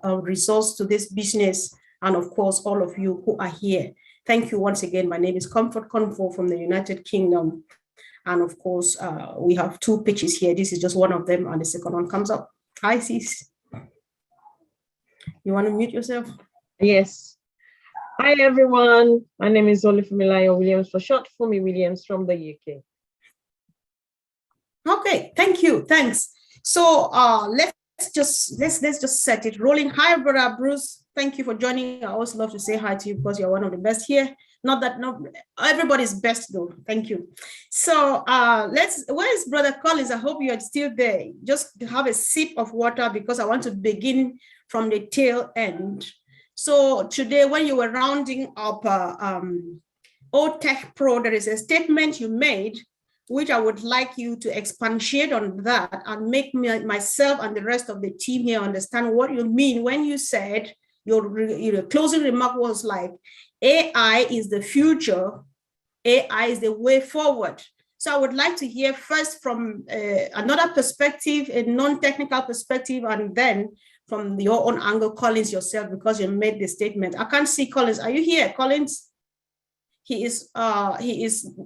S2: resource to this business, and of course, all of you who are here. Thank you once again. My name is Comfort Comfort from the United Kingdom. And of course, we have two pitches here. This is just one of them, and the second one comes up. Hi, sis. You want to mute yourself?
S8: Yes. Hi, everyone. My name is Olufumilayo Williams, for short, Fumi Williams from the UK.
S2: Okay, thank you. Thanks. So let's just set it rolling. Hi, Brother Bruce. Thank you for joining. I always love to say hi to you because you're one of the best here. Not that everybody's best though. Thank you. So where is Brother Collins? I hope you are still there. Just have a sip of water because I want to begin from the tail end. So today, when you were rounding up Old Tech Pro, there is a statement you made, which I would like you to expatiate on that and make myself and the rest of the team here understand what you mean when you said your closing remark was like, AI is the future, AI is the way forward. So I would like to hear first from another perspective, a non-technical perspective, and then from your own angle, Collins, yourself, because you made the statement. I can't see Collins. Are you here, Collins? He is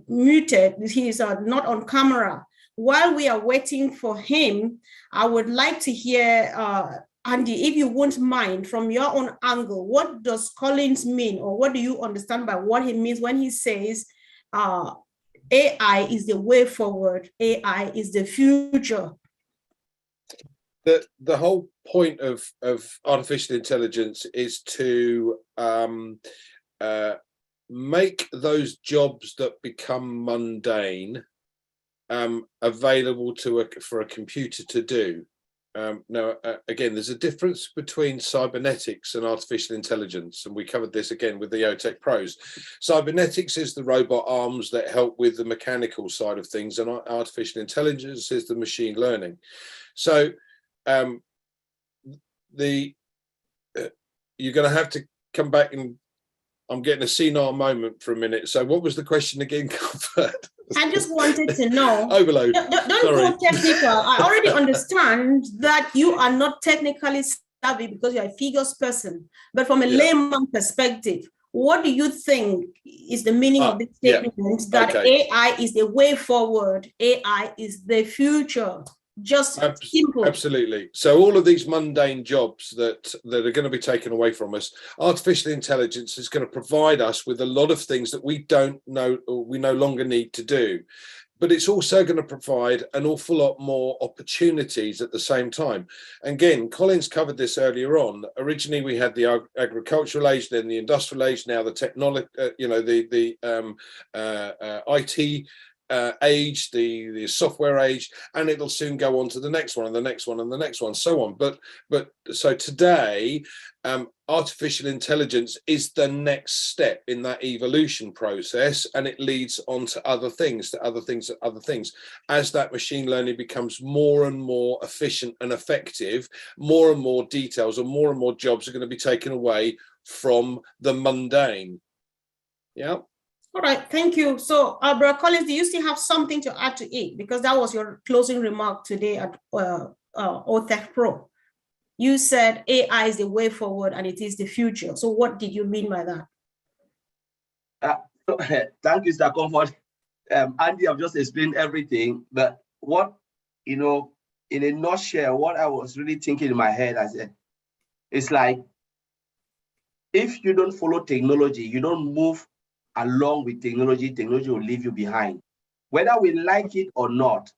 S2: muted. He is not on camera. While we are waiting for him, I would like to hear, Andy, if you won't mind, from your own angle, what does Collins mean, or what do you understand by what he means when he says AI is the way forward, AI is the future?
S7: The whole point of artificial intelligence is to make those jobs that become mundane available for a computer to do. Now, again, there's a difference between cybernetics and artificial intelligence, and we covered this again with the OTech Pros. Cybernetics is the robot arms that help with the mechanical side of things, and artificial intelligence is the machine learning. So you're going to have to come back, and I'm getting a senile moment for a minute. So what was the question again, Comfort?
S2: I just wanted to know.
S7: Overload.
S2: Don't go technical. I already understand that you are not technically savvy because you're a figures person. But from a layman perspective, What do you think is the meaning of this
S7: yeah,
S2: statement that
S7: okay.
S2: AI is the way forward, AI is the future? Just simple.
S7: Absolutely. So all of these mundane jobs that are going to be taken away from us, artificial intelligence is going to provide us with a lot of things that we don't know, or we no longer need to do. But it's also going to provide an awful lot more opportunities at the same time. Again, Colin's covered this earlier on. Originally, we had the agricultural age, then the industrial age, now the technology, the IT age, the software age, and it'll soon go on to the next one and the next one and the next one, so on. But so today, artificial intelligence is the next step in that evolution process, and it leads on to other things, as that machine learning becomes more and more efficient and effective. More and more details and more jobs are going to be taken away from the mundane. Yeah.
S2: All right, thank you. So, Brother Collins, do you still have something to add to it? Because that was your closing remark today at OTech Pro. You said AI is the way forward and it is the future. So what did you mean by that?
S6: Thank you, Mr. Comfort. Andy, I've just explained everything, but what, in a nutshell, what I was really thinking in my head, I said, it's like, if you don't follow technology, you don't move along with technology, technology will leave you behind. Whether we like it or not,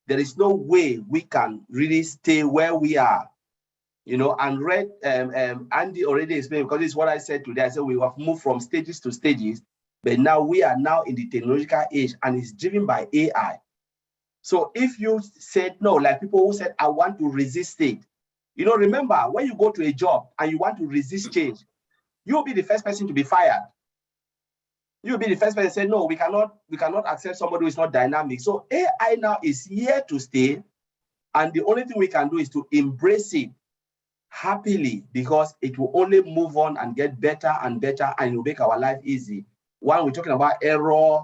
S6: there is no way we can really stay where we are. And Andy already explained, because it's what I said today. I said we have moved from stages to stages, but now we are now in the technological age, and it's driven by AI. So if you said no, like people who said, I want to resist it, remember, when you go to a job and you want to resist change, you'll be the first person to be fired. You'll be the first person to say, no, we cannot accept somebody who is not dynamic. So AI now is here to stay. And the only thing we can do is to embrace it happily, because it will only move on and get better and better, and it will make our life easy. When we're talking about error,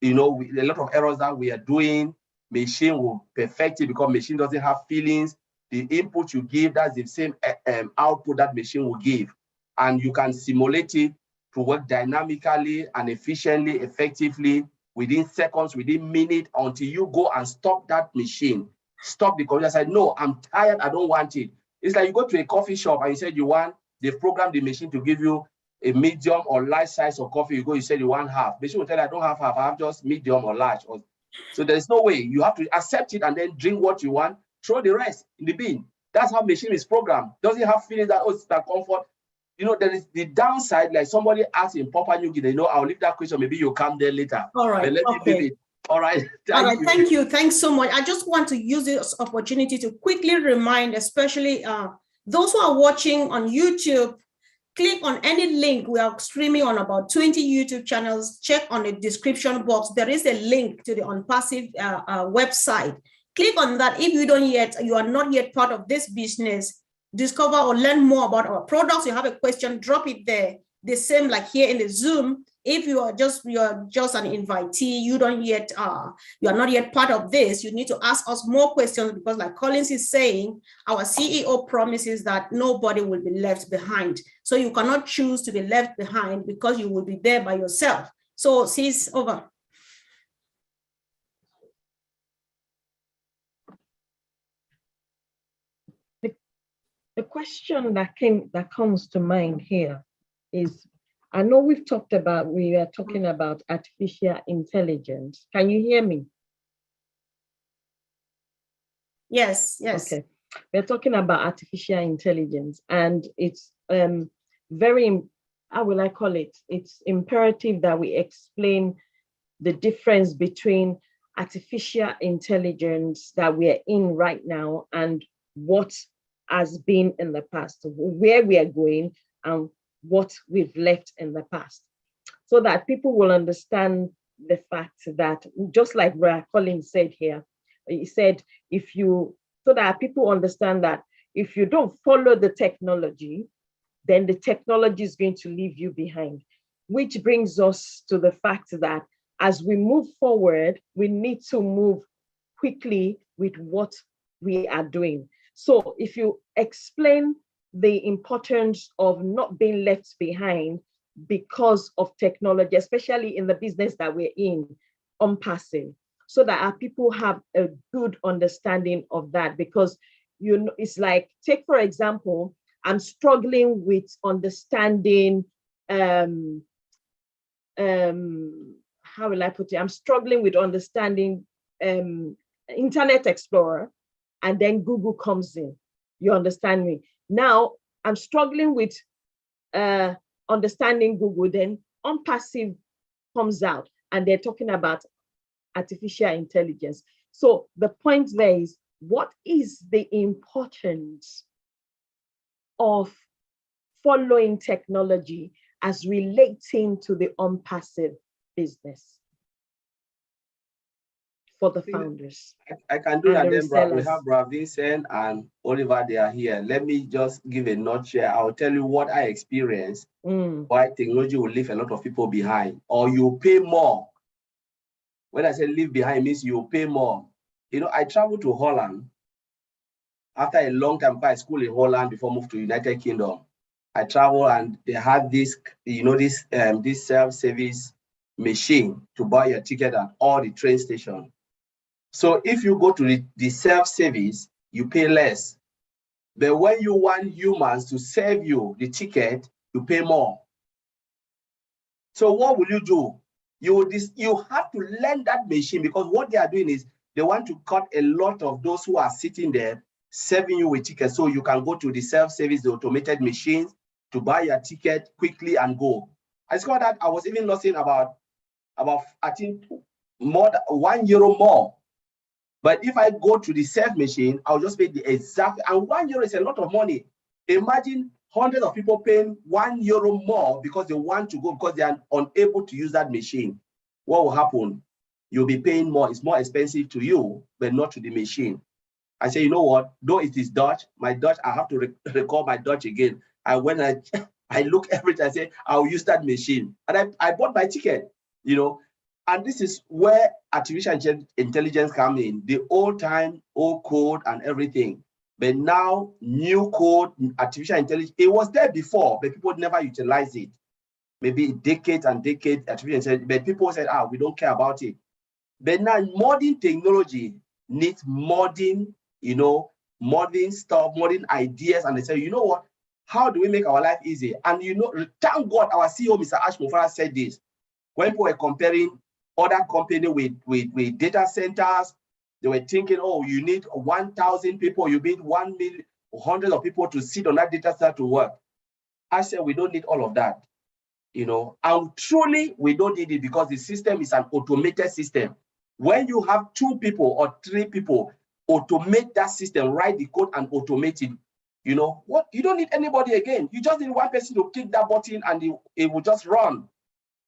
S6: a lot of errors that we are doing, machine will perfect it, because machine doesn't have feelings. The input you give, that's the same output that machine will give. And you can simulate it to work dynamically and efficiently, effectively, within seconds, within minutes, until you go and stop that machine. Stop the computer, say, no, I'm tired, I don't want it. It's like you go to a coffee shop and you said you want, they've programmed the machine to give you a medium or large size of coffee. You go, you said you want half. Machine will tell you, I don't have half, I have just medium or large. So there's no way. You have to accept it and then drink what you want, throw the rest in the bin. That's how machine is programmed. Doesn't have feelings that, it's that comfort. There is the downside, like somebody asked in Papua New Guinea, I'll leave that question, maybe you'll come there later.
S2: All right,
S6: but let me leave it. All right.
S2: Thank you. Thanks so much. I just want to use this opportunity to quickly remind, especially those who are watching on YouTube, click on any link. We are streaming on about 20 YouTube channels. Check on the description box. There is a link to the ONPASSIVE website. Click on that. If you are not yet part of this business, discover or learn more about our products. You have a question, drop it there. The same like here in the Zoom. If you are just an invitee, you are not yet part of this, you need to ask us more questions, because like Collins is saying, our CEO promises that nobody will be left behind. So you cannot choose to be left behind, because you will be there by yourself. So Sis, over.
S8: The question that comes to mind here is, I know we are talking about artificial intelligence. Can you hear me?
S2: Yes.
S8: Okay. We're talking about artificial intelligence, and it's very, how will I call it? It's imperative that we explain the difference between artificial intelligence that we are in right now and what has been in the past, where we are going, and what we've left in the past, so that people will understand the fact that, just like Brother Collins said here, he said, so that people understand that if you don't follow the technology, then the technology is going to leave you behind, which brings us to the fact that as we move forward, we need to move quickly with what we are doing. So if you explain the importance of not being left behind, because of technology, especially in the business that we're in, ONPASSIVE, so that our people have a good understanding of that. Because, you know, it's like, take for example, I'm struggling with understanding, how will I put it? I'm struggling with understanding Internet Explorer, and then Google comes in. You understand me? Now I'm struggling with understanding Google, then ONPASSIVE comes out and they're talking about artificial intelligence. So the point there is, what is the importance of following technology as relating to the ONPASSIVE business for the founders?
S6: I can do that.
S8: And the
S6: Then we
S8: resellers.
S6: have Brad Vincent and Oliver, they are here. Let me just give a nutshell. I'll tell you what I experienced, why technology will leave a lot of people behind, or you pay more. When I say leave behind, it means you pay more. You know, I traveled to Holland after a long time. I school in Holland before I moved to United Kingdom. I traveled and they had this, you know, this self-service machine to buy your ticket at all the train stations. So if you go to the self-service, you pay less. But when you want humans to serve you the ticket, you pay more. So what will you do? You have to learn that machine, because what they are doing is they want to cut a lot of those who are sitting there serving you with tickets, so you can go to the self-service, the automated machines, to buy your ticket quickly and go. I saw that I was even losing about I think more than €1 more. But if I go to the self machine, I'll just pay the exact, and €1 is a lot of money. Imagine hundreds of people paying €1 more because they want to go, because they are unable to use that machine. What will happen? You'll be paying more. It's more expensive to you, but not to the machine. I say, you know what? Though it is Dutch, my Dutch, I have to record my Dutch again. And when I look every time, I say, I'll use that machine. And I bought my ticket, you know. And this is where artificial intelligence comes in, the old time, old code and everything. But now, new code, artificial intelligence, it was there before, but people never utilized it. Maybe decades and decades, artificial intelligence, but people said, we don't care about it. But now, modern technology needs modern, you know, modern stuff, modern ideas. And they say, you know what? How do we make our life easy? And, you know, thank God our CEO, Mr. Ash Mufara, said this. When people were comparing other company with data centers, they were thinking, oh, you need 1,000 people, you need 1 million, hundreds of people to sit on that data center to work. I said, we don't need all of that, you know, and truly we don't need it, because the system is an automated system. When you have 2 people or 3 people, automate that system, write the code and automate it. You know what? You don't need anybody again. You just need one person to click that button and it will just run,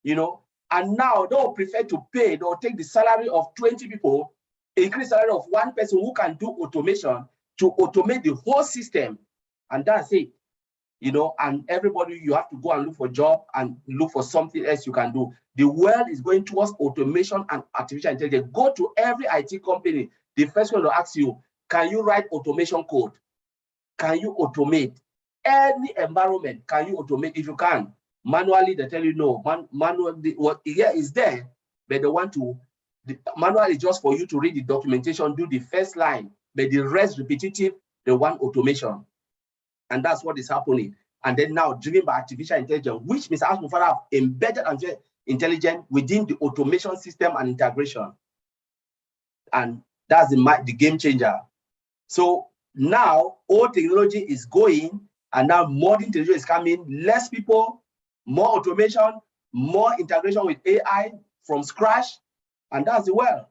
S6: you know. And now they'll prefer to pay, they'll take the salary of 20 people, increase the salary of one person who can do automation to automate the whole system. And that's it, you know, and everybody, you have to go and look for a job and look for something else you can do. The world is going towards automation and artificial intelligence. Go to every IT company. The first one will ask you, can you write automation code? Can you automate? Any environment, can you automate? If you can. Manually, they tell you no. Manually, what is there, but they want to. The manual is just for you to read the documentation, do the first line, but the rest repetitive, they want automation. And that's what is happening. And then now, driven by artificial intelligence, which Mr. Asmufara have embedded artificial intelligence within the automation system and integration. And that's the game changer. So now, old technology is going, and now modern technology is coming, less people, more automation, more integration with AI from scratch, and that's the world.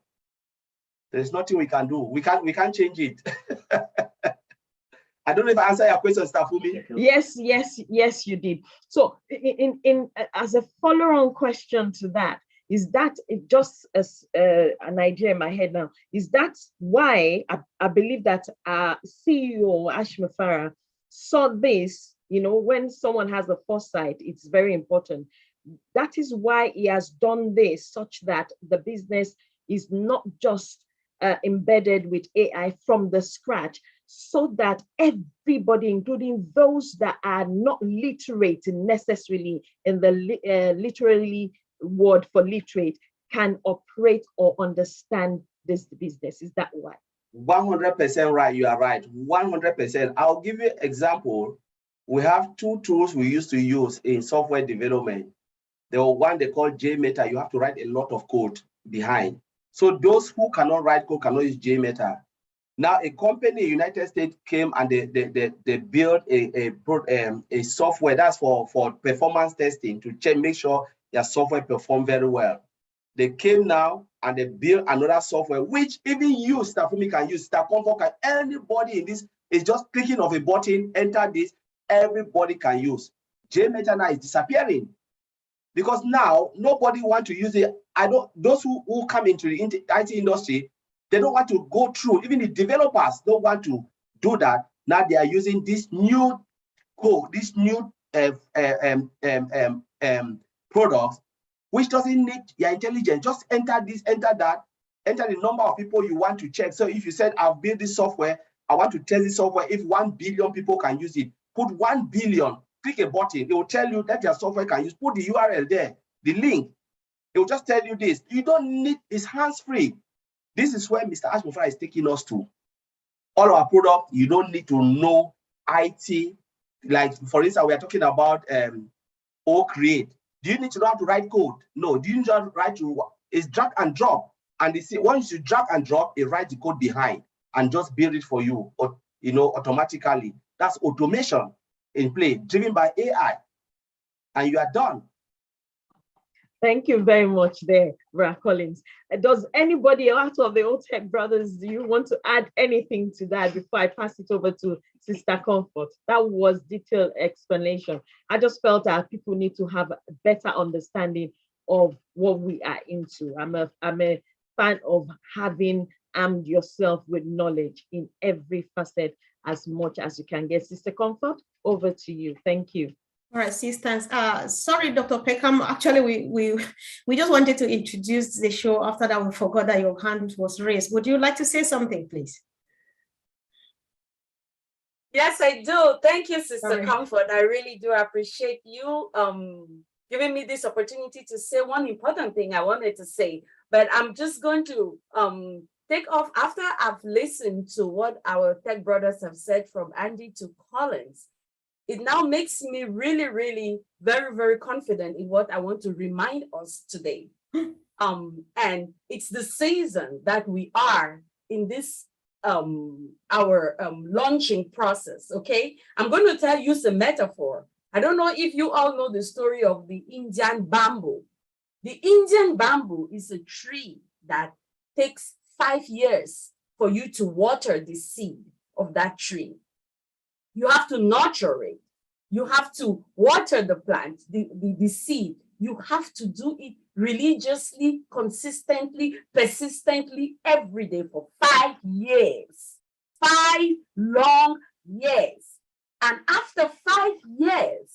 S6: There's nothing we can do. We can't change it. I don't know if I answered your question, Stafumi.
S8: Yes, you did. So, in as a follow-on question to that, is that just as an idea in my head now? Is that why I believe that our CEO Ash Mufara saw this? You know, when someone has a foresight, it's very important. That is why he has done this, such that the business is not just embedded with AI from the scratch, so that everybody, including those that are not literate necessarily in the literally word for literate, can operate or understand this business? Is that why?
S6: 100% right. You are right. 100%. I'll give you an example. We have two tools we used to use in software development. The one they call JMeter. You have to write a lot of code behind. So those who cannot write code cannot use JMeter. Now, a company in the United States came and they built a software that's for performance testing to check, make sure their software perform very well. They came now and they built another software, which even you, Stafumi, can use. Comfort can, anybody in this is just clicking of a button, enter this, everybody can use. JMeter now is disappearing because now nobody want to use it. Those who come into the IT industry, they don't want to go through, even the developers don't want to do that. Now they are using this new code, this new products, which doesn't need your intelligence. Just enter this, enter that, enter the number of people you want to check. So if you said, I've built this software, I want to test this software, if 1 billion people can use it, put 1 billion, click a button, it will tell you that your software can use, put the URL there, the link. It will just tell you this. You don't need, it's hands-free. This is where Mr. Ashmofra is taking us to. All our product, you don't need to know IT. Like, for instance, we are talking about Create. Do you need to know how to write code? No. Do you need to write to, it's drag and drop. And once you drag and drop, it writes the code behind and just build it for you, or, automatically. That's automation in play, driven by AI. And you are done.
S8: Thank you very much there, Brad Collins. Does anybody out of the Old Tech Brothers, do you want to add anything to that before I pass it over to Sister Comfort? That was detailed explanation. I just felt that people need to have a better understanding of what we are into. I'm a fan of having armed yourself with knowledge in every facet as much as you can get. Sister Comfort, over to you. Thank you.
S2: All right, sisters. Sorry, Dr. Peckham. Actually, we just wanted to introduce the show. After that, we forgot that your hand was raised. Would you like to say something, please?
S5: Yes, I do. Thank you, Sister Comfort. I really do appreciate you giving me this opportunity to say one important thing I wanted to say. But I'm just going to take off after I've listened to what our tech brothers have said, from Andy to Collins. It now makes me really, really very, very confident in what I want to remind us today. And it's the season that we are in this, our launching process, okay? I'm going to use a metaphor. I don't know if you all know the story of the Indian bamboo. The Indian bamboo is a tree that takes 5 years for you to water the seed of that tree. You have to nurture it. You have to water the plant, the seed. You have to do it religiously, consistently, persistently, every day for 5 years. 5 long years. And after 5 years,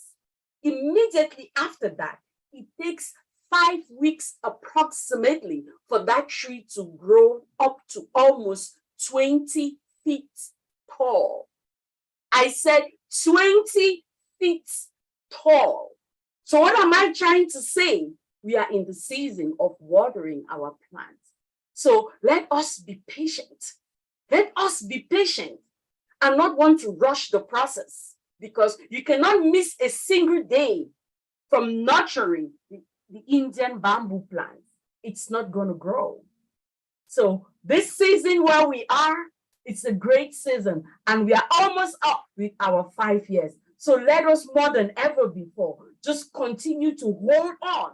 S5: immediately after that, it takes 5 weeks approximately for that tree to grow up to almost 20 feet tall. I said 20 feet tall. So what am I trying to say? We are in the season of watering our plants. So let us be patient. Let us be patient and not want to rush the process, because you cannot miss a single day from nurturing the Indian bamboo plant. It's not going to grow. So this season where we are, it's a great season, and we are almost up with our 5 years. So let us, more than ever before, just continue to hold on.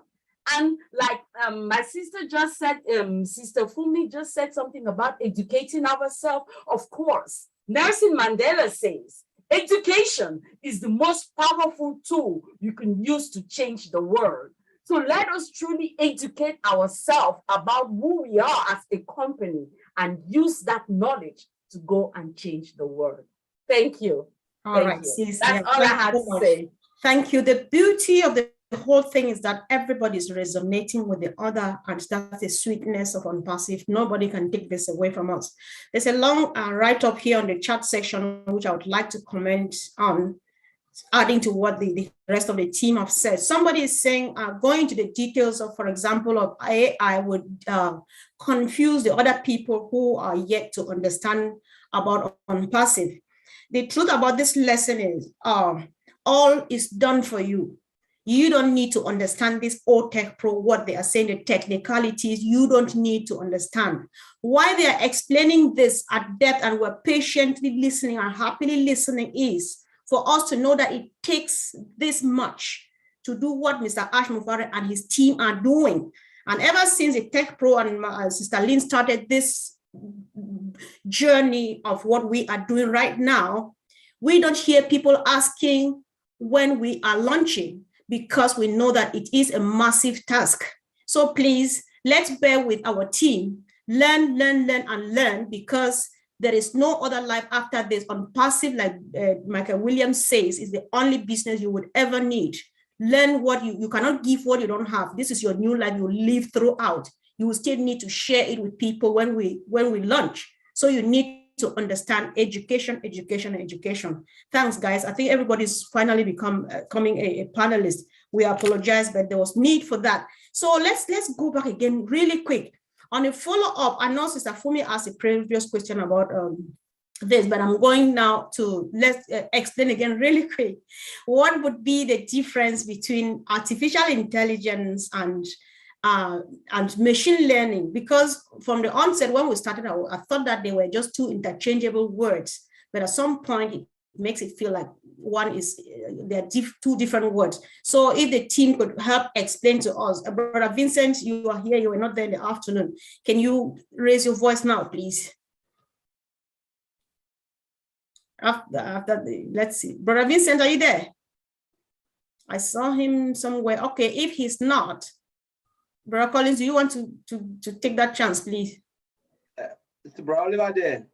S5: And like my sister just said, Sister Fumi just said something about educating ourselves. Of course, Nelson Mandela says, education is the most powerful tool you can use to change the world. So let us truly educate ourselves about who we are as a company and use that knowledge to go and change the world. Thank you.
S2: All right, sis.
S5: That's all I had to say.
S2: Thank you. The beauty of the whole thing is that everybody's resonating with the other, and that's the sweetness of ONPASSIVE. Nobody can take this away from us. There's a long write-up here on the chat section, which I would like to comment on, adding to what the rest of the team have said. Somebody is saying, going into the details of, for example, of AI would confuse the other people who are yet to understand about ONPASSIVE. The truth about this lesson is, all is done for you. You don't need to understand this OTech Pro, what they are saying, the technicalities, you don't need to understand. Why they are explaining this at depth and we're patiently listening and happily listening is for us to know that it takes this much to do what Mr. Ash Mufare and his team are doing. And ever since the Tech Pro and Sister Lynn started this journey of what we are doing right now, we don't hear people asking when we are launching, because we know that it is a massive task. So please, let's bear with our team, learn, and learn, because there is no other life after this. ONPASSIVE, like Michael Williams says, is the only business you would ever need. Learn what you cannot give what you don't have. This is your new life you live throughout. You will still need to share it with people when we launch. So you need to understand education. Thanks, guys. I think everybody's finally becoming a panelist. We apologize, but there was need for that. So let's go back again really quick. On a follow-up, I know Sister Fumi asked a previous question about this, but I'm going now to explain again really quick. What would be the difference between artificial intelligence and machine learning? Because from the onset, when we started, I thought that they were just two interchangeable words, but at some point it makes it feel like they're two different words. So if the team could help explain to us. Brother Vincent, you are here, you were not there in the afternoon. Can you raise your voice now, please? Let's see. Brother Vincent, are you there? I saw him somewhere. Okay, if he's not, Brother Collins, do you want to take that chance, please?
S6: Brother Oliver there.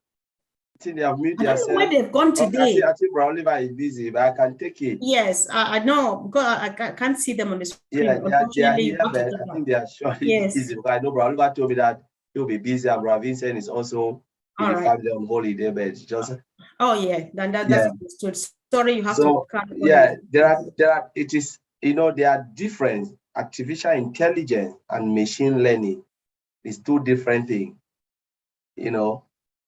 S6: I think they have muted
S2: I don't know where they've gone today.
S6: I think Brother Oliver is busy, but I can take it.
S2: Yes, I know, because I can't see them on the screen.
S6: Yeah, they are here, but I think they are surely busy. Because I know Brother Oliver told me that he'll be busy, and Brother Vincent is also in the family on holiday, but just.
S2: Oh yeah, then that's understood. Sorry, you have to.
S6: Yeah, there are. It is, there are different. Artificial intelligence and machine learning is two different things.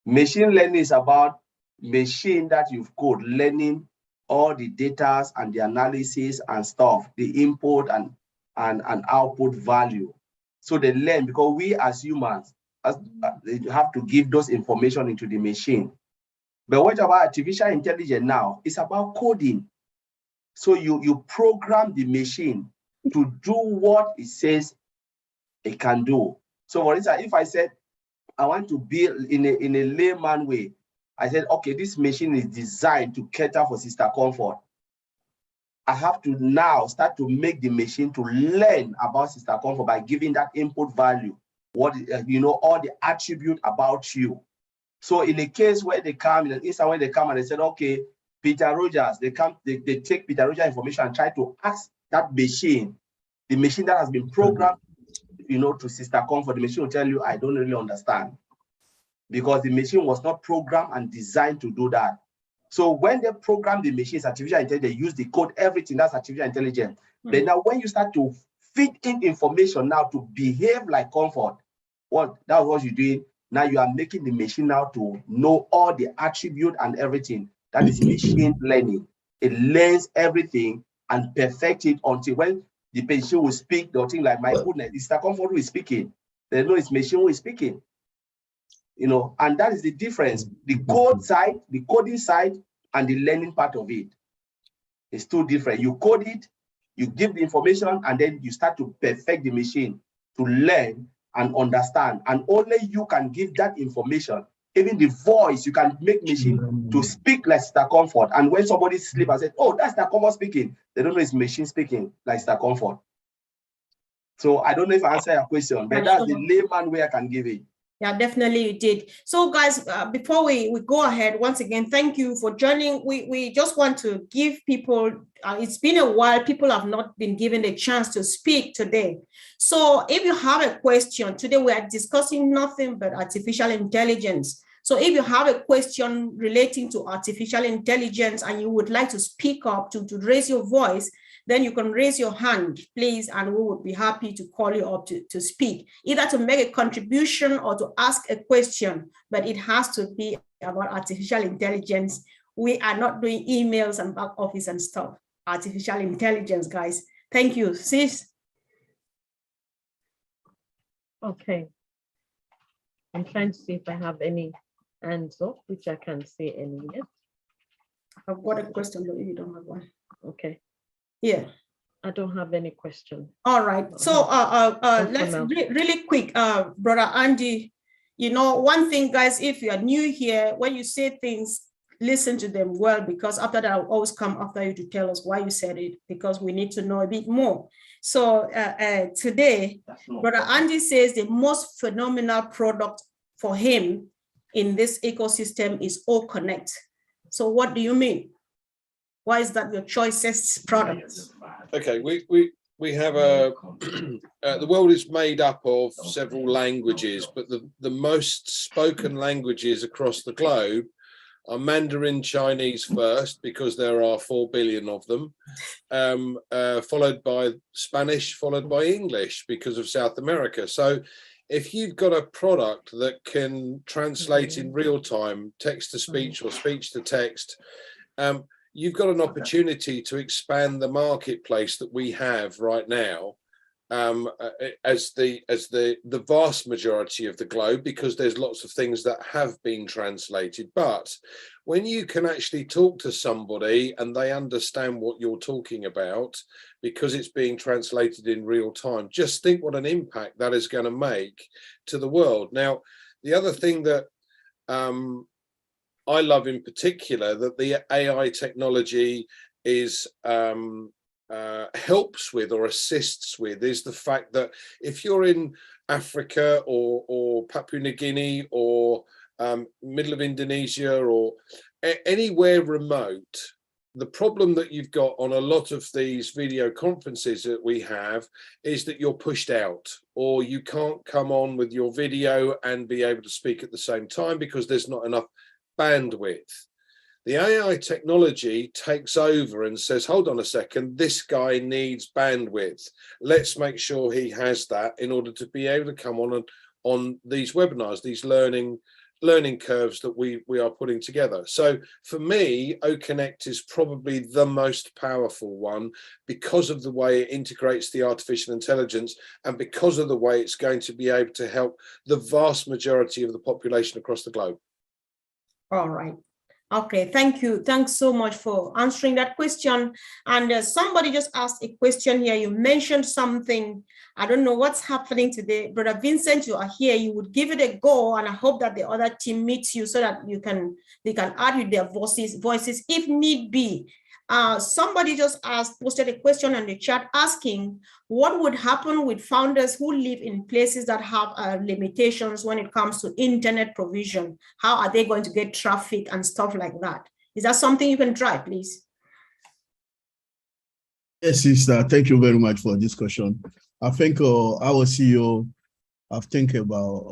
S6: Machine learning is about machine that you've coded, learning all the data and the analysis and stuff, the input and output value. So they learn, because we as humans have to give those information into the machine. But what about artificial intelligence now? It's about coding. So you program the machine to do what it says it can do. So for instance, if I said, I want to build in a layman way, I said, okay, this machine is designed to cater for Sister Comfort. I have to now start to make the machine to learn about Sister Comfort by giving that input value, all the attribute about you. So in a case where they come, in an instant when they come and they said, okay, Peter Rogers, they take Peter Rogers information and try to ask that machine, the machine that has been programmed, to Sister Comfort, the machine will tell you, I don't really understand, because the machine was not programmed and designed to do that. So when they program the machines, artificial intelligence, they use the code, everything, that's artificial intelligence. Then now when you start to feed in information now to behave like Comfort, that's what you're doing. Now you are making the machine now to know all the attribute and everything. That is machine learning. It learns everything and perfect it until when the patient will speak, they'll think like, my goodness, it's the Comfort who is speaking. They know it's machine who is speaking. And that is the difference. The code side, the coding side, and the learning part of it is two different. You code it, you give the information, and then you start to perfect the machine to learn and understand. And only you can give that information. Even the voice, you can make machine to speak like Sister Comfort. And when somebody sleep and said, oh, that's Sister Comfort speaking, they don't know it's machine speaking like Sister Comfort. So I don't know if I answer your question, but that's the layman way I can give it.
S2: Yeah, definitely you did. So guys, before we go ahead, once again, thank you for joining. We just want to give people, it's been a while, people have not been given a chance to speak today. So if you have a question, today we are discussing nothing but artificial intelligence. So if you have a question relating to artificial intelligence and you would like to speak up, to raise your voice, then you can raise your hand, please, and we would be happy to call you up to speak, either to make a contribution or to ask a question, but it has to be about artificial intelligence. We are not doing emails and back office and stuff. Artificial intelligence, guys. Thank you, sis.
S8: Okay. I'm trying to see if I have any hands up, which I can't see any yet.
S2: I've got a question, but you don't have one.
S8: Okay.
S2: Yeah.
S8: I don't have any question.
S2: All right. So let's really quick, Brother Andy, you know, one thing, guys, if you are new here, when you say things, listen to them well, because after that, I'll always come after you to tell us why you said it, because we need to know a bit more. So today, Brother Andy says the most phenomenal product for him in this ecosystem is OConnect. So what do you mean? Why is that your choicest product?
S7: Okay, we have a the world is made up of several languages, but the most spoken languages across the globe are Mandarin Chinese first, because there are 4 billion of them, followed by Spanish, followed by English because of South America. So if you've got a product that can translate in real time, text to speech or speech to text, you've got an opportunity to expand the marketplace that we have right now, as the vast majority of the globe, because there's lots of things that have been translated. But when you can actually talk to somebody and they understand what you're talking about because it's being translated in real time, just think what an impact that is going to make to the world. Now, the other thing that I love in particular that the AI technology is helps with or assists with is the fact that if you're in Africa or Papua New Guinea or middle of Indonesia or anywhere remote, the problem that you've got on a lot of these video conferences that we have is that you're pushed out, or you can't come on with your video and be able to speak at the same time because there's not enough bandwidth. The AI technology takes over and says, hold on a second, this guy needs bandwidth. Let's make sure he has that in order to be able to come on these webinars, these learning curves that we are putting together. So for me, OConnect is probably the most powerful one because of the way it integrates the artificial intelligence and because of the way it's going to be able to help the vast majority of the population across the globe.
S2: All right. Okay, thank you. Thanks so much for answering that question. And somebody just asked a question here. You mentioned something. I don't know what's happening today. Brother Vincent, you are here. You would give it a go, and I hope that the other team meets you so that they can add with their voices if need be. Somebody just posted a question on the chat asking what would happen with founders who live in places that have limitations when it comes to internet provision. How are they going to get traffic and stuff like that? Is that something you can try, please?
S9: Yes, sister. Thank you very much for this question. I think our CEO, I've think about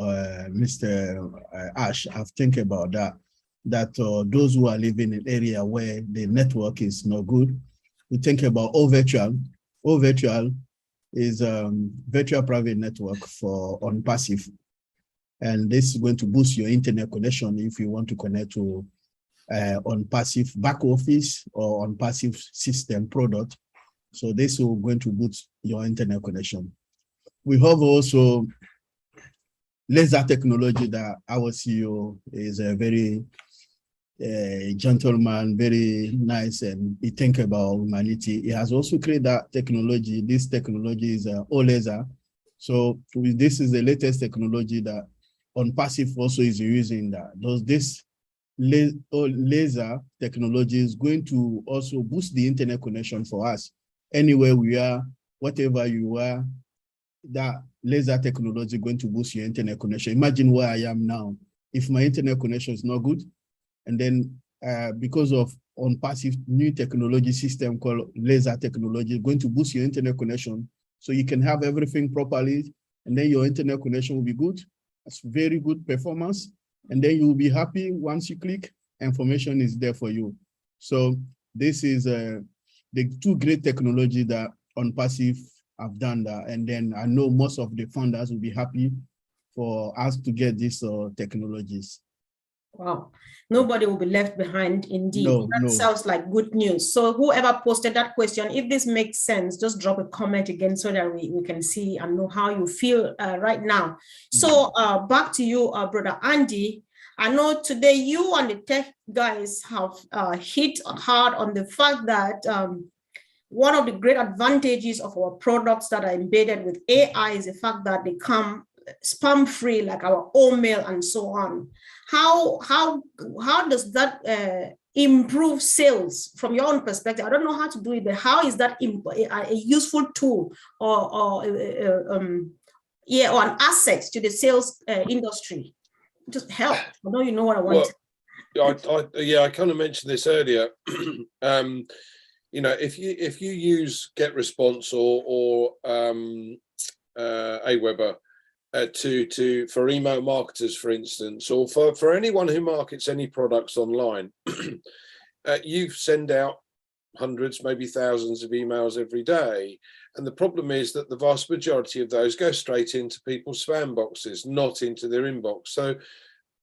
S9: Mr. Ash, I've think about that those who are living in an area where the network is not good, we think about OVirtual. OVirtual is virtual private network for ONPASSIVE. And this is going to boost your internet connection if you want to connect to ONPASSIVE back office or ONPASSIVE system product. So this will going to boost your internet connection. We have also laser technology that our CEO is a very gentleman, very nice, and he think about humanity. He has also created that technology. This technology is OLaser. So this is the latest technology that ONPASSIVE also is using. That this laser technology is going to also boost the internet connection for us. Anywhere we are, whatever you are, that laser technology going to boost your internet connection. Imagine where I am now. If my internet connection is not good, and then because of ONPASSIVE new technology system called laser technology, going to boost your internet connection so you can have everything properly, and then your internet connection will be good. That's very good performance. And then you will be happy once you click, information is there for you. So this is the two great technology that ONPASSIVE have done that. And then I know most of the funders will be happy for us to get these technologies.
S2: Wow, nobody will be left behind indeed.
S9: No,
S2: that sounds like good news. So whoever posted that question, if this makes sense, just drop a comment again so that we can see and know how you feel right now. So back to you, Brother Andy. I know today you and the tech guys have hit hard on the fact that one of the great advantages of our products that are embedded with AI is the fact that they come spam free, like our mail and so on. How does that improve sales from your own perspective? I don't know how to do it, but how is that a useful tool or an asset to the sales industry? Just help. I know you know what I want.
S7: Well, I kind of mentioned this earlier. You know, if you use GetResponse or Aweber for email marketers, for instance, or for anyone who markets any products online, you send out hundreds, maybe thousands of emails every day. And the problem is that the vast majority of those go straight into people's spam boxes, not into their inbox. So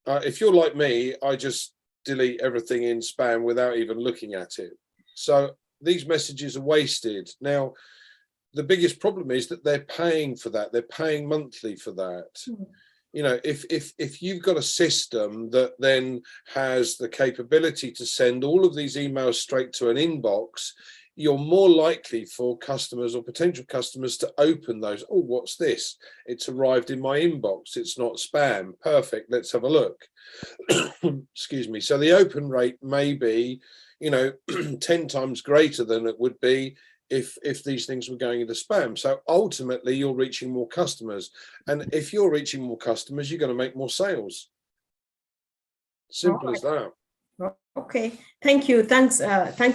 S7: if you're like me, I just delete everything in spam without even looking at it. So these messages are wasted. Now, the biggest problem is that they're paying for that. They're paying monthly for that. You know, if you've got a system that then has the capability to send all of these emails straight to an inbox, you're more likely for customers or potential customers to open those. Oh, what's this? It's arrived in my inbox. It's not spam. Perfect. Let's have a look. Excuse me. So the open rate may be, you know, 10 times greater than it would be if these things were going into spam. So ultimately you're reaching more customers, and if you're reaching more customers, you're going to make more sales. Simple as that.
S2: Okay, thank you. Thanks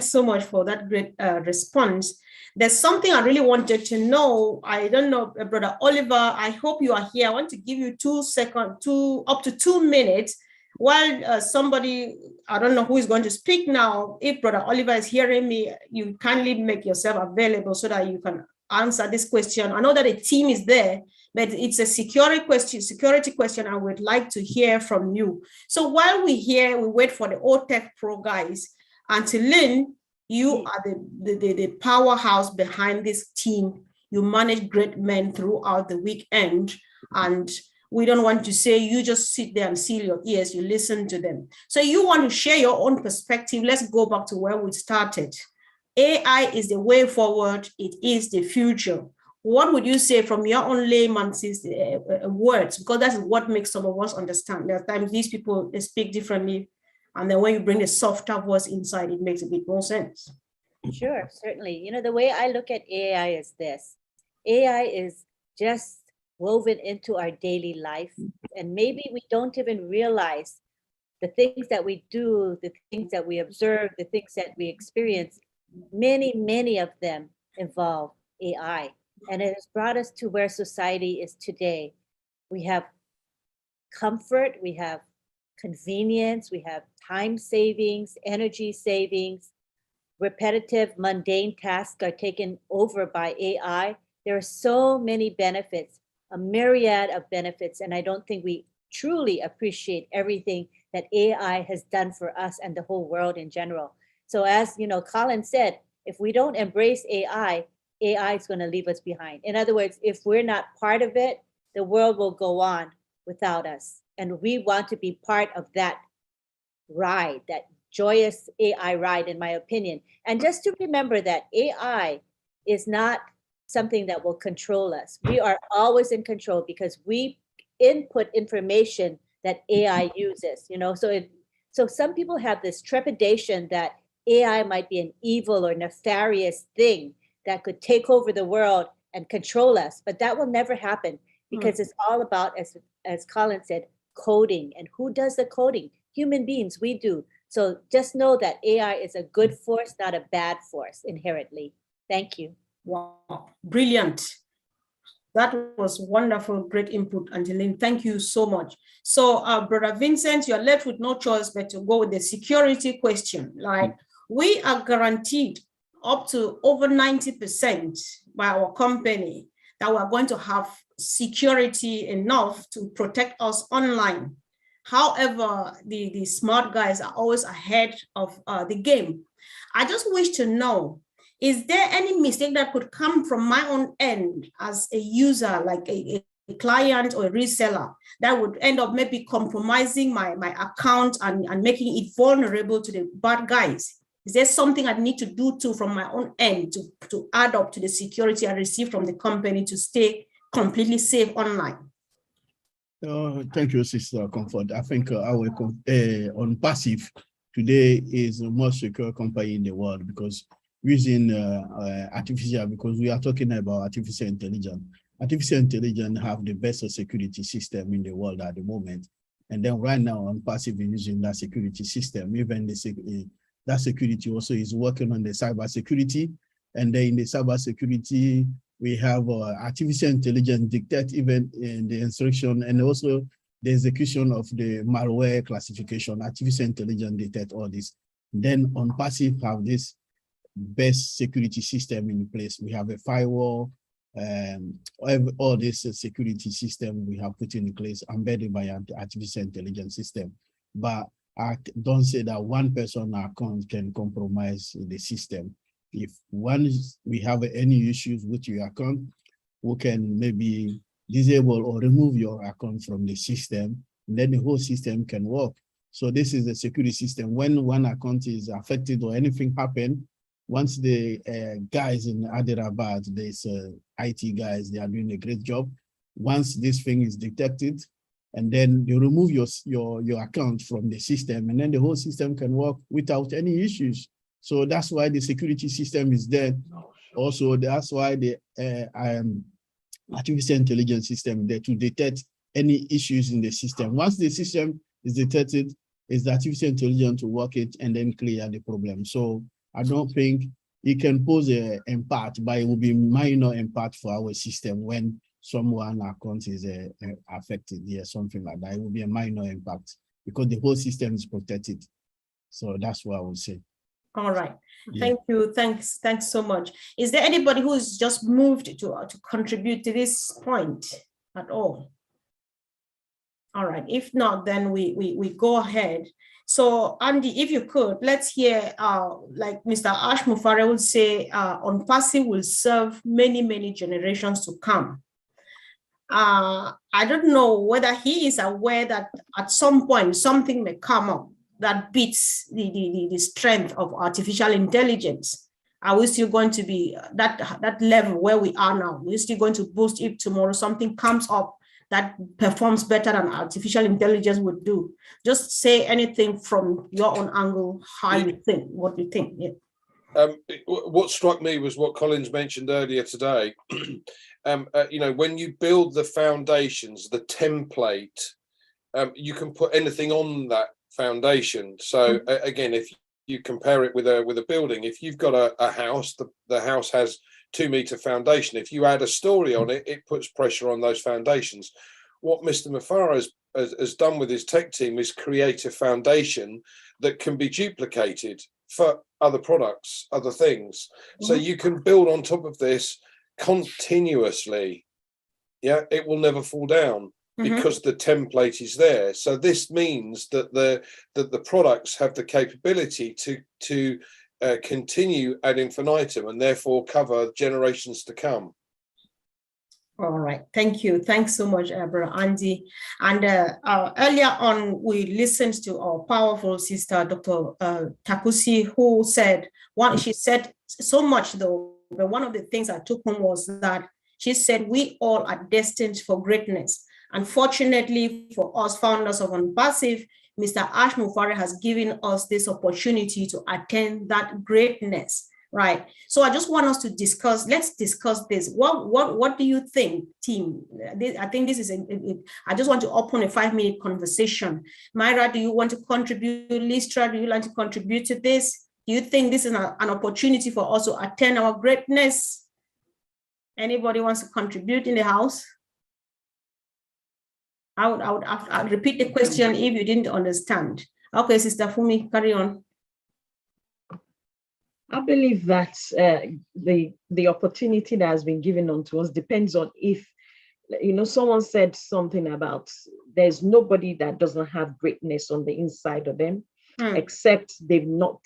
S2: so much for that great response. There's something I really wanted to know. I don't know, Brother Oliver, I hope you are here. I want to give you up to 2 minutes while somebody, I don't know who is going to speak now. If Brother Oliver is hearing me, you kindly make yourself available so that you can answer this question. I know that a team is there, but it's a security question. I would like to hear from you. So while we wait for the OTech Pro guys, and to Lynn, you are the powerhouse behind this team. You manage great men throughout the weekend, and we don't want to say you just sit there and seal your ears, you listen to them. So you want to share your own perspective. Let's go back to where we started. AI is the way forward. It is the future. What would you say from your own layman's words? Because that's what makes some of us understand. There are times these people, they speak differently. And then when you bring the softer voice inside, it makes a bit more sense.
S1: Sure, certainly. You know, the way I look at AI is this. AI is just woven into our daily life. And maybe we don't even realize the things that we do, the things that we observe, the things that we experience. Many of them involve AI. And it has brought us to where society is today. We have comfort, we have convenience, we have time savings, energy savings, repetitive, mundane tasks are taken over by AI. There are so many benefits, a myriad of benefits, and I don't think we truly appreciate everything that AI has done for us and the whole world in general. So as you know, Colin said, if we don't embrace AI, AI is going to leave us behind. In other words, if we're not part of it, the world will go on without us. And we want to be part of that ride, that joyous AI ride, in my opinion. And just to remember that AI is not something that will control us. We are always in control because we input information that AI uses, you know. So some people have this trepidation that AI might be an evil or nefarious thing that could take over the world and control us, but that will never happen because it's all about, as Colin said, coding. And who does the coding? Human beings, we do. So just know that AI is a good force, not a bad force inherently. Thank you.
S2: Wow, brilliant. That was wonderful, great input, Angeline. Thank you so much. So, Brother Vincent, you're left with no choice but to go with the security question. Like, we are guaranteed up to over 90% by our company that we're going to have security enough to protect us online. However, the smart guys are always ahead of the game. I just wish to know, is there any mistake that could come from my own end as a user, like a client or a reseller, that would end up maybe compromising my account and making it vulnerable to the bad guys? Is there something I need to do too from my own end to add up to the security I receive from the company to stay completely safe online?
S9: Thank you, Sister Comfort. I think our ONPASSIVE today is the most secure company in the world because using artificial, because we are talking about artificial intelligence. Artificial intelligence have the best security system in the world at the moment. And then right now ONPASSIVE is using that security system. Even that security also is working on the cyber security. And then in the cyber security, we have artificial intelligence dictate even in the instruction and also the execution of the malware classification. Artificial intelligence dictate all this. Then ONPASSIVE have this best security system in place. We have a firewall, all this security system we have put in place embedded by artificial intelligence system. But I don't say that one person account can compromise the system. If we have any issues with your account, we can maybe disable or remove your account from the system, and then the whole system can work. So this is the security system. When one account is affected or anything happen, once the guys in Hyderabad, there's IT guys, they are doing a great job. Once this thing is detected, and then you remove your account from the system, and then the whole system can work without any issues. So that's why the security system is there. Also, that's why the artificial intelligence system there to detect any issues in the system. Once the system is detected, it's the artificial intelligence to work it and then clear the problem. So I don't think it can pose an impact, but it will be minor impact for our system when someone account is affected. Yeah, something like that. It will be a minor impact because the whole system is protected. So that's what I would say.
S2: All right.
S9: Yeah.
S2: Thank you. Thanks so much. Is there anybody who is just moved to contribute to this point at all? All right. If not, then we go ahead. So Andy, if you could, let's hear like Mr. Ash Mufare would say, ONPASSIVE will serve many generations to come. I don't know whether he is aware that at some point something may come up that beats the strength of artificial intelligence. Are we still going to be that level where we are now? We're still going to boost if tomorrow something comes up that performs better than artificial intelligence would do? Just say anything from your own angle, how you think, what you think. Yeah.
S7: What struck me was what Collins mentioned earlier today. You know, when you build the foundations, the template, you can put anything on that foundation. So again, if you compare it with a building, if you've got a house, the house has 2-meter foundation. If you add a story on it, it puts pressure on those foundations. What Mr. Mufare has done with his tech team is create a foundation that can be duplicated for other products, other things. So you can build on top of this continuously. Yeah, it will never fall down because the template is there. So this means that the products have the capability to continue ad infinitum and therefore cover generations to come.
S2: All right, thank you. Thanks so much, Brother Andy. And earlier on, we listened to our powerful sister, Dr. Takusi, who said, she said so much though, but one of the things I took home was that she said, we all are destined for greatness. Unfortunately for us founders of ONPASSIVE, Mr. Ash Mufare has given us this opportunity to attain that greatness. Right. So I just want us to discuss, let's discuss this. What do you think, team? I think this is, I just want to open a 5-minute conversation. Myra, do you want to contribute? Listra, do you like to contribute to this? Do you think this is an opportunity for us to attain our greatness? Anybody wants to contribute in the house? I'll repeat the question if you didn't understand. Okay, Sister Fumi, carry on.
S8: I believe that the opportunity that has been given unto us depends on if, someone said something about there's nobody that doesn't have greatness on the inside of them, except they've not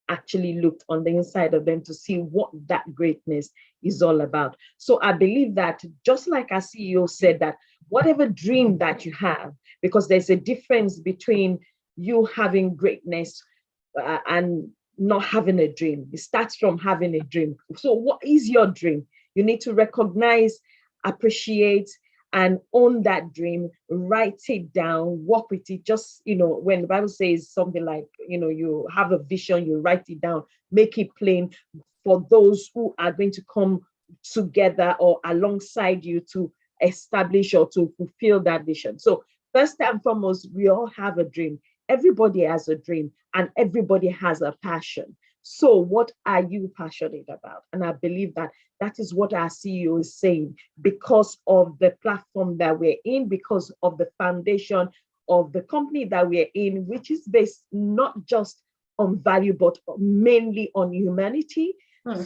S8: actually looked on the inside of them to see what that greatness is all about. So I believe that, just like our CEO said, that whatever dream that you have, because there's a difference between you having greatness and not having a dream. It starts from having a dream. So what is your dream? You need to recognize, appreciate, and own that dream, write it down, work with it. Just, when the Bible says something like, you have a vision, you write it down, make it plain for those who are going to come together or alongside you to establish or to fulfill that vision. So first and foremost, we all have a dream. Everybody has a dream and everybody has a passion. So what are you passionate about? And I believe that that is what our CEO is saying, because of the platform that we're in, because of the foundation of the company that we're in, which is based not just on value, but mainly on humanity.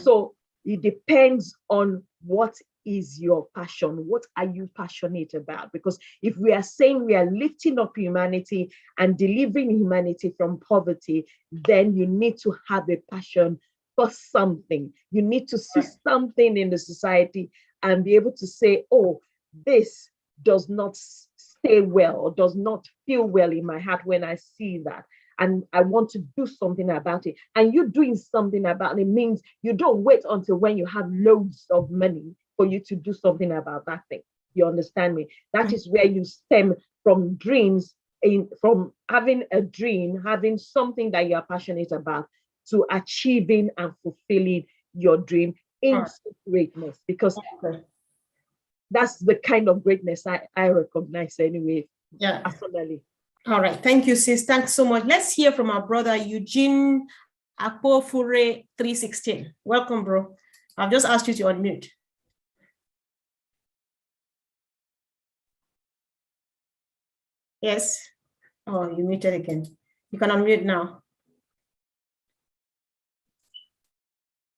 S8: So it depends on what is your passion. What are you passionate about? Because if we are saying we are lifting up humanity and delivering humanity from poverty, then you need to have a passion for something. You need to see something in the society and be able to say, oh, this does not stay well or does not feel well in my heart when I see that. And I want to do something about it. And you doing something about it means you don't wait until when you have loads of money for you to do something about that thing. You understand me? That is where you stem from dreams, from having a dream, having something that you're passionate about, to achieving and fulfilling your dream into greatness. Because that's the kind of greatness I recognize anyway, personally.
S2: All right, thank you, sis. Thanks so much. Let's hear from our brother Eugene Akpofure 316. Welcome, bro. I've just asked you to unmute. Yes. Oh, you muted again. You can unmute now.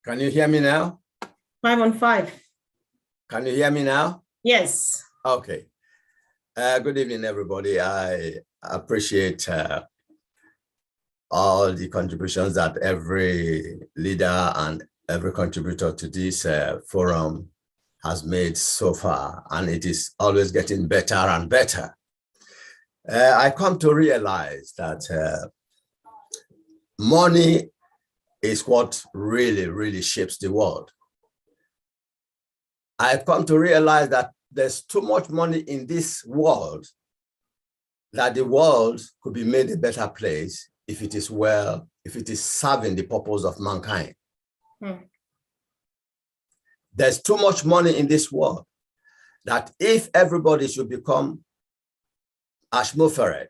S10: Can you hear me now?
S2: 5 on 5.
S10: Can you hear me now?
S2: Yes.
S10: Okay. Good evening, everybody. I appreciate all the contributions that every leader and every contributor to this forum has made so far, and it is always getting better and better. I come to realize that money is what really, really shapes the world. I've come to realize that there's too much money in this world, that the world could be made a better place if it is serving the purpose of mankind. There's too much money in this world that if everybody should become Ashmoferet,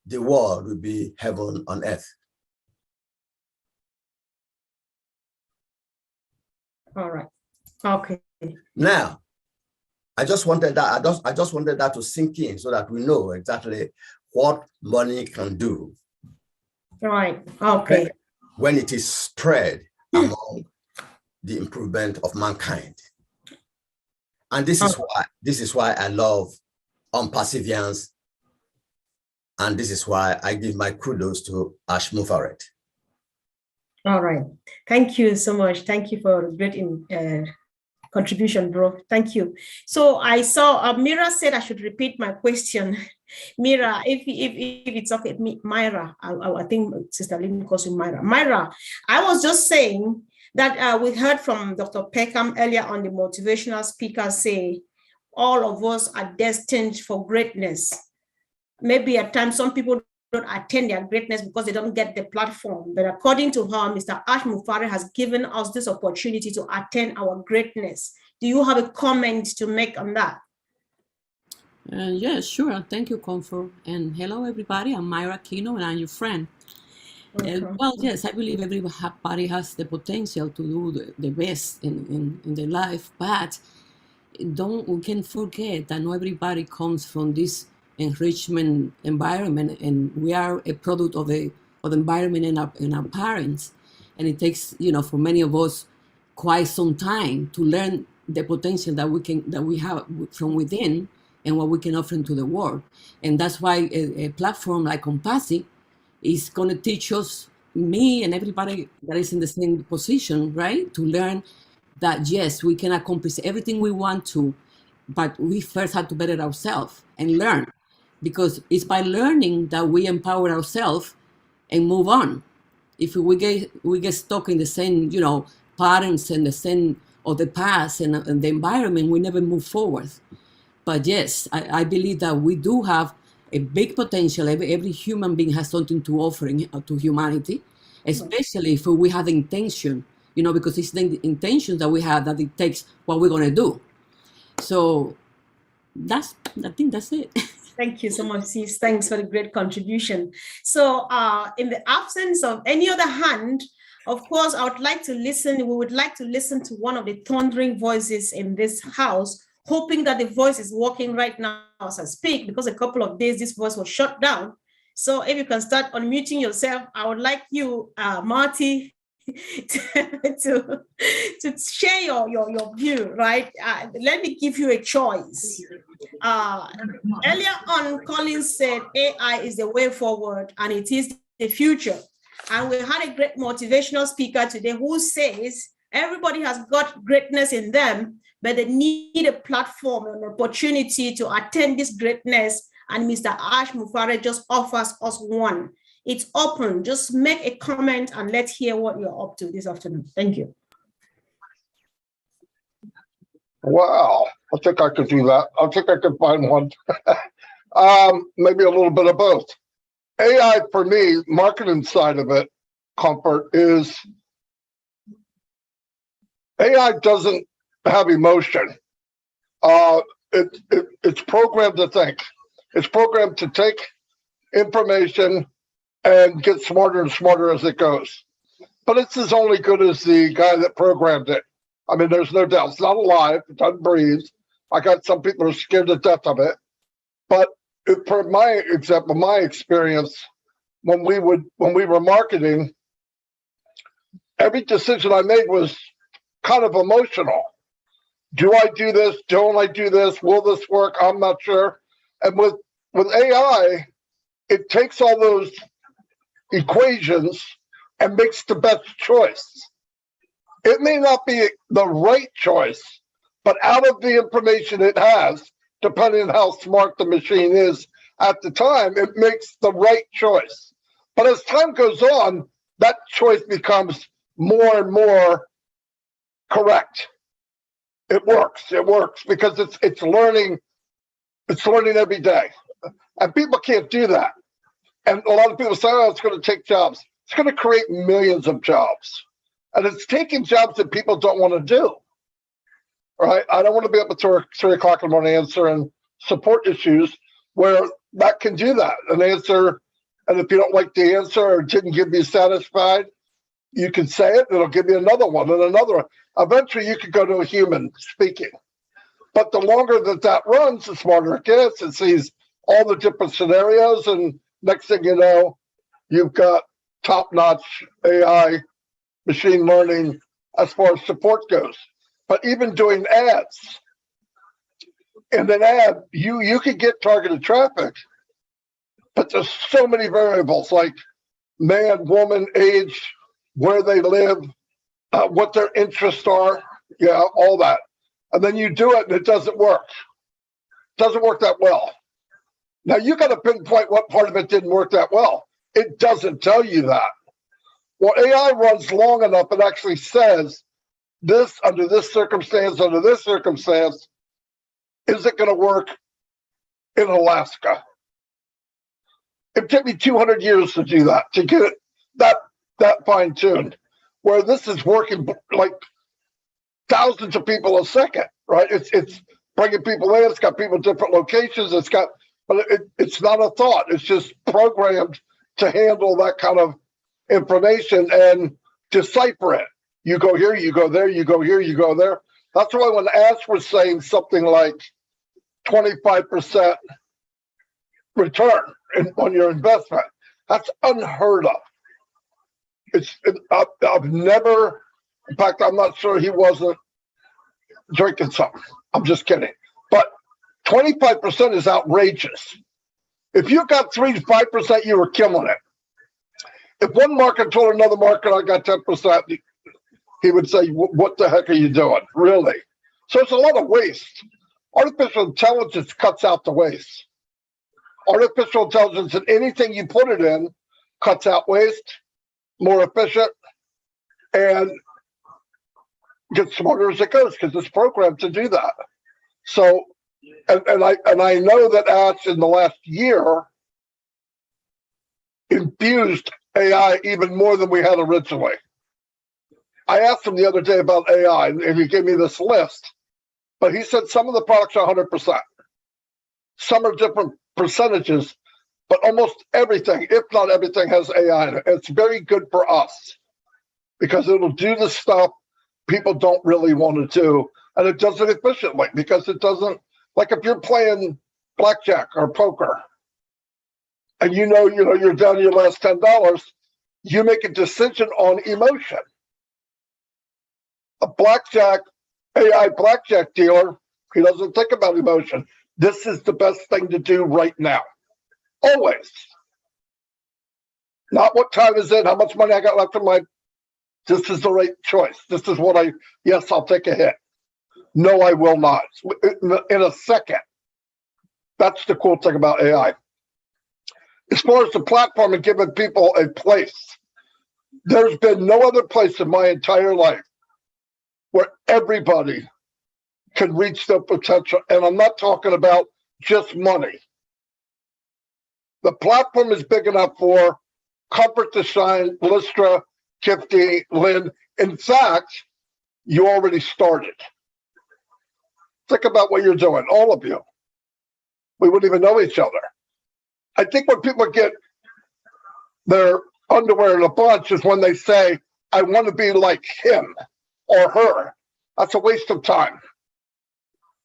S10: the world will be heaven on earth.
S2: All right. Okay.
S10: Now, I just wanted that to sink in so that we know exactly what money can do.
S2: Right. Okay.
S10: When it is spread among the improvement of mankind. And this is why I love ONPASSIVE, and this is why I give my kudos to Ashmoferet.
S2: All right. Thank you so much. Thank you for a great contribution, bro. Thank you. So I saw Mira said I should repeat my question. Mira, if it's okay, Myra, I think Sister Lynn calls you Myra. Myra, I was just saying that we heard from Dr. Peckham earlier on, the motivational speaker, say all of us are destined for greatness. Maybe at times some people don't attain their greatness because they don't get the platform. But according to her, Mr. Ash Mufare has given us this opportunity to attain our greatness. Do you have a comment to make on that?
S11: Yeah, sure. Thank you, Comfort. And hello, everybody. I'm Myra Kino, and I'm your friend. Well, yes, I believe everybody has the potential to do the best in their life, but we can't forget that not everybody comes from this enrichment environment, and we are a product of the environment and our parents. And it takes, for many of us quite some time to learn the potential that we have from within and what we can offer to the world. And that's why a platform like ONPASSIVE is going to teach us, me and everybody that is in the same position, right, to learn that, yes, we can accomplish everything we want to, but we first have to better ourselves and learn, because it's by learning that we empower ourselves and move on. If we get stuck in the same, patterns and the same of the past and the environment, we never move forward. But yes, I believe that we do have a big potential. Every human being has something to offer to humanity, especially if we have the intention, because it's the intention that we have that it takes what we're going to do. So I think that's it.
S2: Thank you so much, sis. Thanks for the great contribution. So in the absence of any other hand, of course, we would like to listen to one of the thundering voices in this house, hoping that the voice is working right now as I speak, because a couple of days this voice was shut down. So if you can start unmuting yourself, I would like you, Marty, to share your view, right? Let me give you a choice. Earlier on, Collins said AI is the way forward and it is the future. And we had a great motivational speaker today who says everybody has got greatness in them, but they need a platform, an opportunity to attain this greatness. And Mr. Ash Mufare just offers us one. It's open. Just make a comment and let's hear what you're up to this afternoon. Thank you.
S12: Wow, I think I could do that. I think I could find one. Maybe a little bit of both. AI for me, marketing side of it, Comfort, is AI doesn't have emotion. It's programmed to think. It's programmed to take information and get smarter and smarter as it goes. But it's as only good as the guy that programmed it. I mean, there's no doubt. It's not alive. It doesn't breathe. I got some people who are scared to death of it. But for my example, my experience, when we were marketing, every decision I made was kind of emotional. Do I do this? Don't I do this? Will this work? I'm not sure. And with AI, it takes all those equations and makes the best choice. It may not be the right choice, but out of the information it has, depending on how smart the machine is at the time, it makes the right choice. But as time goes on, that choice becomes more and more correct. It works because it's learning every day. And people can't do that. And a lot of people say, oh, it's going to take jobs. It's going to create millions of jobs. And it's taking jobs that people don't want to do. Right? I don't want to be up at 3 o'clock in the morning answering support issues where that can do that. An answer, and if you don't like the answer or didn't give you satisfied, you can say it, and it'll give you another one and another one. Eventually, you could go to a human speaking. But the longer that runs, the smarter it gets. It sees all the different scenarios, and next thing you know, you've got top-notch AI machine learning as far as support goes. But even doing ads, in an ad, you could get targeted traffic, but there's so many variables like man, woman, age, where they live, what their interests are, all that. And then you do it and it doesn't work. It doesn't work that well. Now you got to pinpoint what part of it didn't work that well. It doesn't tell you that. Well, AI runs long enough, it actually says this under this circumstance, is it going to work in Alaska? It took me 200 years to do that, to get it that fine tuned. Where this is working like thousands of people a second, right? It's bringing people in. It's got people in different locations. But it's not a thought. It's just programmed to handle that kind of information and decipher it. You go here, you go there, you go here, you go there. That's why when Ash was saying something like 25% return on your investment, that's unheard of. I've never, in fact, I'm not sure he wasn't drinking something. I'm just kidding. But 25% is outrageous. If you got 3 to 5%, you were killing it. If one market told another market I got 10%, he would say, what the heck are you doing? Really? So it's a lot of waste. Artificial intelligence cuts out the waste. Artificial intelligence and anything you put it in cuts out waste, more efficient, and gets smarter as it goes because it's programmed to do that. So, and I know that Ash in the last year infused AI even more than we had originally. I asked him the other day about AI, and he gave me this list, but he said some of the products are 100%. Some are different percentages, but almost everything, if not everything, has AI in it. It's very good for us because it'll do the stuff people don't really want to do, and it does it efficiently because it doesn't, like if you're playing blackjack or poker, and you know you're down to your last $10, you make a decision on emotion. A AI blackjack dealer, he doesn't think about emotion. This is the best thing to do right now. Always. Not what time is it, how much money I got left in my, this is the right choice. This is what yes, I'll take a hit. No, I will not. In a second. That's the cool thing about AI. As far as the platform and giving people a place, there's been no other place in my entire life where everybody can reach their potential. And I'm not talking about just money. The platform is big enough for Comfort to Shine, Listra, Kifty, Lynn. In fact, you already started. Think about what you're doing, all of you. We wouldn't even know each other. I think when people get their underwear in a bunch is when they say, I want to be like him or her. That's a waste of time.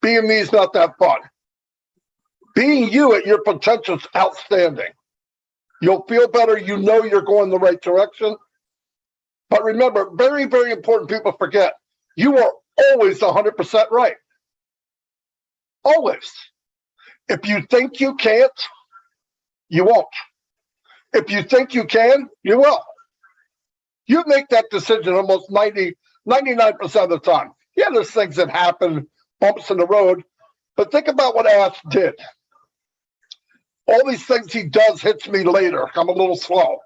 S12: Being me is not that fun. Being you at your potential is outstanding. You'll feel better. You know you're going the right direction. But remember, very, very important, people forget, you are always 100% right. Always. If you think you can't, you won't. If you think you can, you will. You make that decision almost 99% of the time. Yeah, there's things that happen, bumps in the road, but think about what Ash did. All these things he does hits me later. I'm a little slow.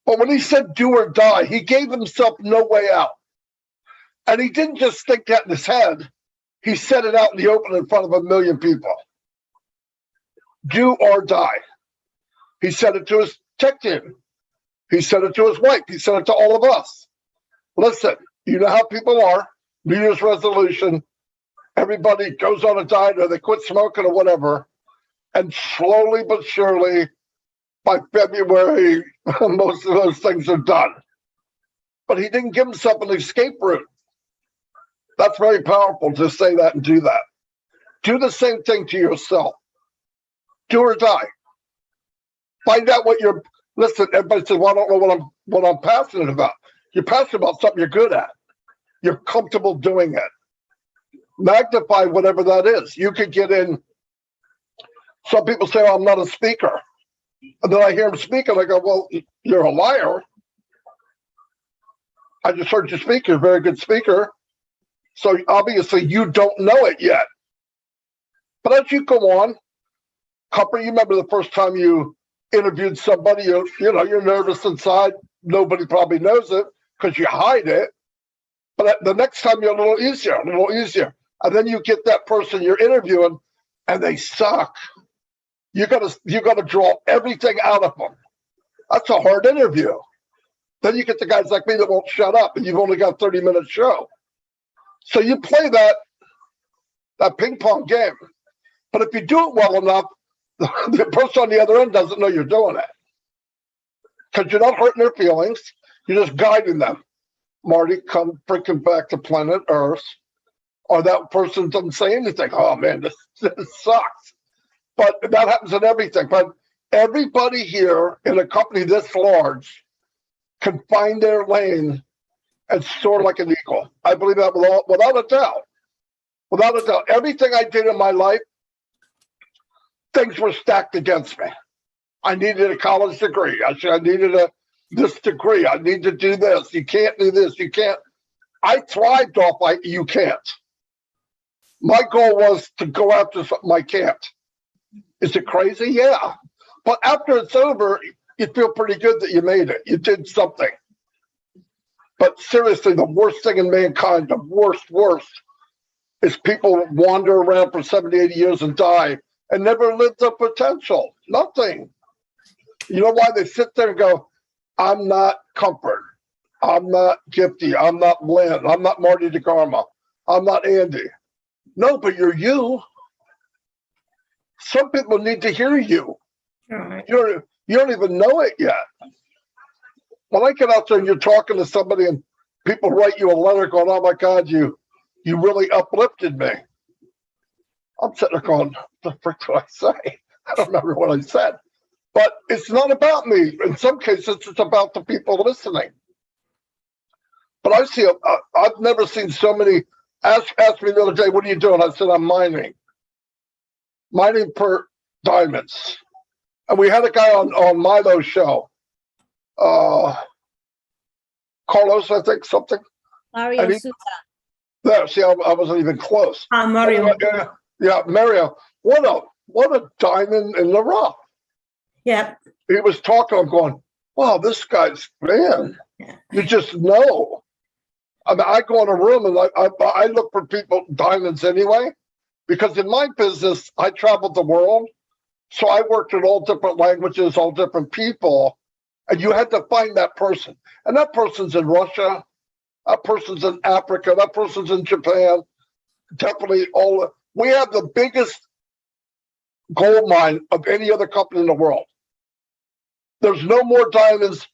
S12: But when he said do or die, he gave himself no way out. And he didn't just think that in his head. He said it out in the open in front of 1 million people. Do or die. He said it to his tech team. He said it to his wife. He said it to all of us. Listen, you know how people are. New Year's resolution. Everybody goes on a diet or they quit smoking or whatever. And slowly but surely, by February, most of those things are done. But he didn't give himself an escape route. That's very powerful to say that and do that. Do the same thing to yourself. Do or die. Find out what you're, listen, everybody says, well, I don't know what I'm passionate about. You're passionate about something you're good at. You're comfortable doing it. Magnify whatever that is. You could get in, some people say, oh, I'm not a speaker. And then I hear them speak and I go, well, you're a liar. I just heard you speak. You're a very good speaker. So obviously you don't know it yet. But as you go on, Copper, you remember the first time you interviewed somebody, you're nervous inside. Nobody probably knows it because you hide it. But the next time you're a little easier. And then you get that person you're interviewing and they suck. You gotta draw everything out of them. That's a hard interview. Then you get the guys like me that won't shut up, and you've only got 30-minute show. So you play that ping pong game. But if you do it well enough, the person on the other end doesn't know you're doing it. Because you're not hurting their feelings, you're just guiding them. Marty, come freaking back to planet Earth. Or that person doesn't say anything. Oh man, this sucks. But that happens in everything. But everybody here in a company this large can find their lane and soar like an eagle. I believe that without a doubt. Without a doubt. Everything I did in my life, things were stacked against me. I needed a college degree. I needed this degree. I need to do this. You can't do this. You can't. I thrived off you can't. My goal was to go after something I can't. Is it crazy? Yeah. But after it's over, you feel pretty good that you made it. You did something. But seriously, the worst thing in mankind, the worst, is people wander around for 70, 80 years and die and never live their potential. Nothing. You know why? They sit there and go, I'm not Comfort. I'm not Gifty. I'm not Lynn. I'm not Marty DeGarma. I'm not Andy. No, but you're you. Some people need to hear you.
S2: Right.
S12: You don't even know it yet. When I get out there and you're talking to somebody and people write you a letter going, oh my God, you really uplifted me. I'm sitting there going, what the frick did I say? I don't remember what I said. But it's not about me. In some cases, it's about the people listening. But I've never seen so many ask me the other day, what are you doing? I said, I'm mining per diamonds. And we had a guy on Milo's show, Carlos, I think, something.
S1: Mario Sousa.
S12: There, see, I wasn't even close.
S2: Mario.
S12: Yeah, Mario. What a diamond in the rough.
S2: Yeah.
S12: He was talking, I'm going, wow, this guy's, man, you just know. I mean, I go in a room and I look for people, diamonds anyway, because in my business, I traveled the world. So I worked in all different languages, all different people, and you had to find that person. And that person's in Russia, that person's in Africa, that person's in Japan, definitely we have the biggest gold mine of any other company in the world. There's no more diamonds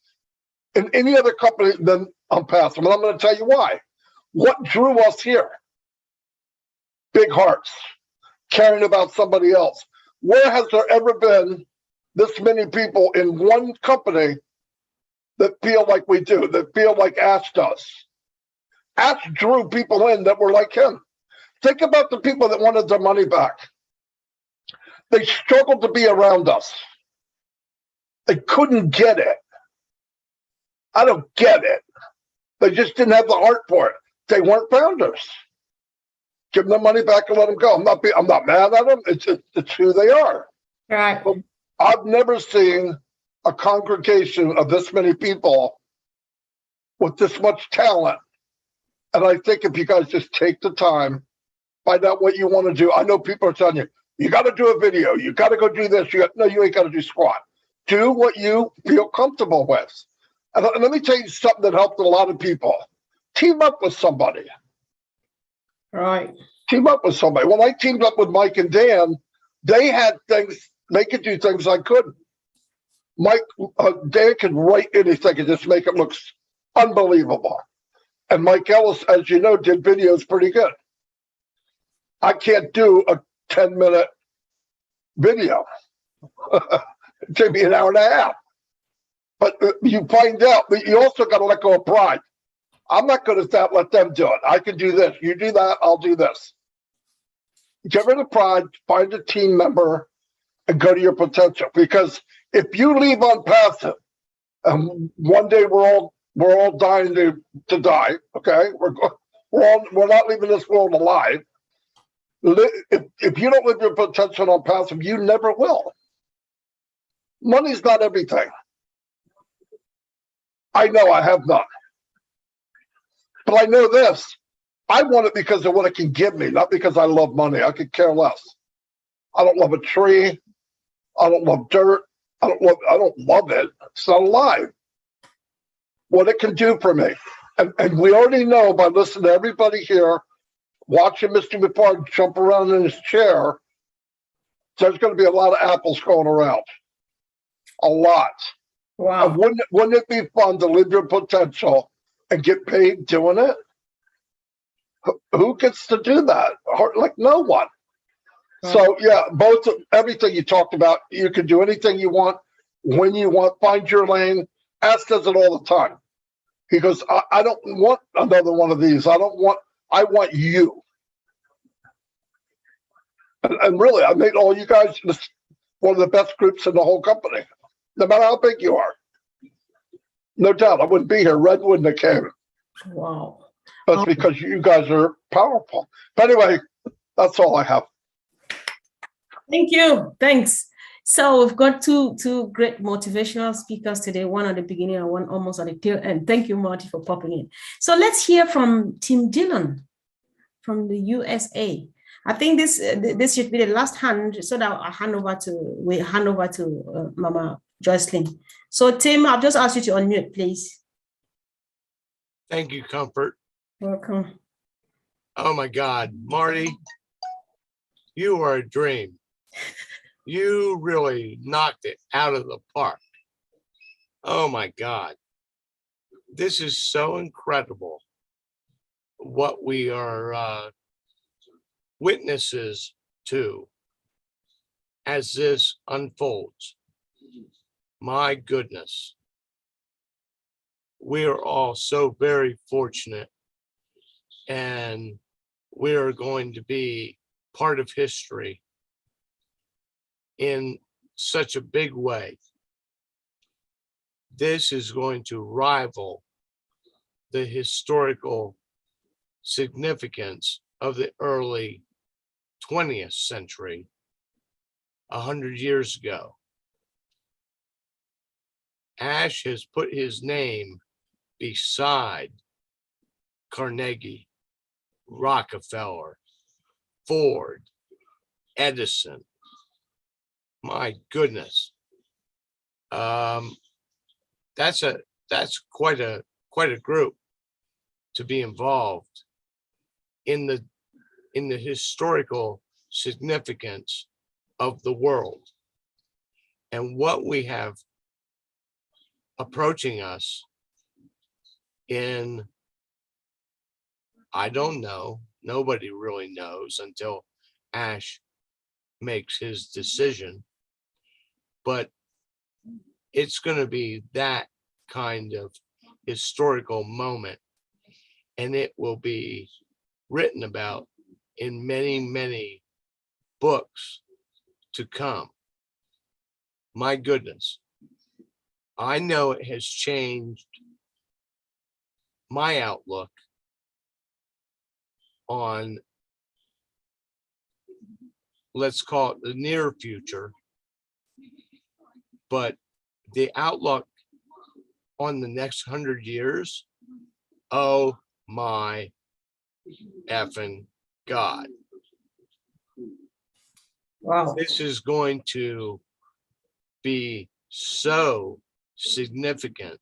S12: in any other company than ONPASSIVE. And I'm going to tell you why. What drew us here? Big hearts, caring about somebody else. Where has there ever been this many people in one company that feel like we do, that feel like Ash does? Ash drew people in that were like him. Think about the people that wanted their money back. They struggled to be around us. They couldn't get it. I don't get it. They just didn't have the heart for it. They weren't founders. Give them their money back and let them go. I'm not mad at them. It's who they are.
S2: Right.
S12: But I've never seen a congregation of this many people with this much talent. And I think if you guys just take the time, find out what you want to do. I know people are telling you, you got to do a video. You got to go do this. No, you ain't got to do squat. Do what you feel comfortable with. And let me tell you something that helped a lot of people. Team up with somebody.
S2: Right.
S12: Team up with somebody. When I teamed up with Mike and Dan, they had things, they could do things I couldn't. Dan could write anything and just make it look unbelievable. And Mike Ellis, as you know, did videos pretty good. I can't do a 10-minute video. It took me an hour and a half. But you find out, but you also got to let go of pride. I'm not good at that. Let them do it. I can do this. You do that. I'll do this. Get rid of pride. Find a team member and go to your potential. Because if you leave ONPASSIVE, and one day we're all dying to die. Okay, we're not leaving this world alive. If you don't live your potential on ONPASSIVE, you never will. Money's not everything. I know I have none. But I know this. I want it because of what it can give me, not because I love money. I could care less. I don't love a tree. I don't love dirt. I don't love it. It's not alive. What it can do for me. And we already know by listening to everybody here, watching Mr. McFarland jump around in his chair, there's going to be a lot of apples going around. A lot.
S2: Wow.
S12: And wouldn't it be fun to live your potential and get paid doing it? Who gets to do that? Like no one. So yeah, everything you talked about, you can do anything you want, when you want, find your lane. Ash does it all the time. He goes, I don't want another one of these. I want you. And really, I made all you guys one of the best groups in the whole company, no matter how big you are. No doubt, I wouldn't be here. Red wouldn't have came.
S2: Wow.
S12: That's because you guys are powerful. But anyway, that's all I have.
S2: Thank you. Thanks. So we've got two great motivational speakers today, one at the beginning and one almost at the tail end. Thank you, Marty, for popping in. So let's hear from Tim Dillon from the USA. I think this should be the last hand, so that I hand over to Mama Jocelyn. So Tim, I'll just ask you to unmute, please.
S13: Thank you, Comfort.
S2: Welcome.
S13: Oh my God, Marty, you are a dream. You really knocked it out of the park. Oh my God. This is so incredible what we are witnesses to as this unfolds. My goodness. We are all so very fortunate, and we are going to be part of history in such a big way. This is going to rival the historical significance of the early 20th century, 100 years ago. Ash has put his name beside Carnegie, Rockefeller, Ford, Edison. My goodness. That's quite a group to be involved in the historical significance of the world. And what we have approaching us in, I don't know, nobody really knows until Ash makes his decision, but it's going to be that kind of historical moment, and it will be written about in many, many books to come. My goodness. I know it has changed my outlook on, let's call it the near future, but the outlook on the next 100 years, oh my effing God.
S2: Wow.
S13: This is going to be so significant.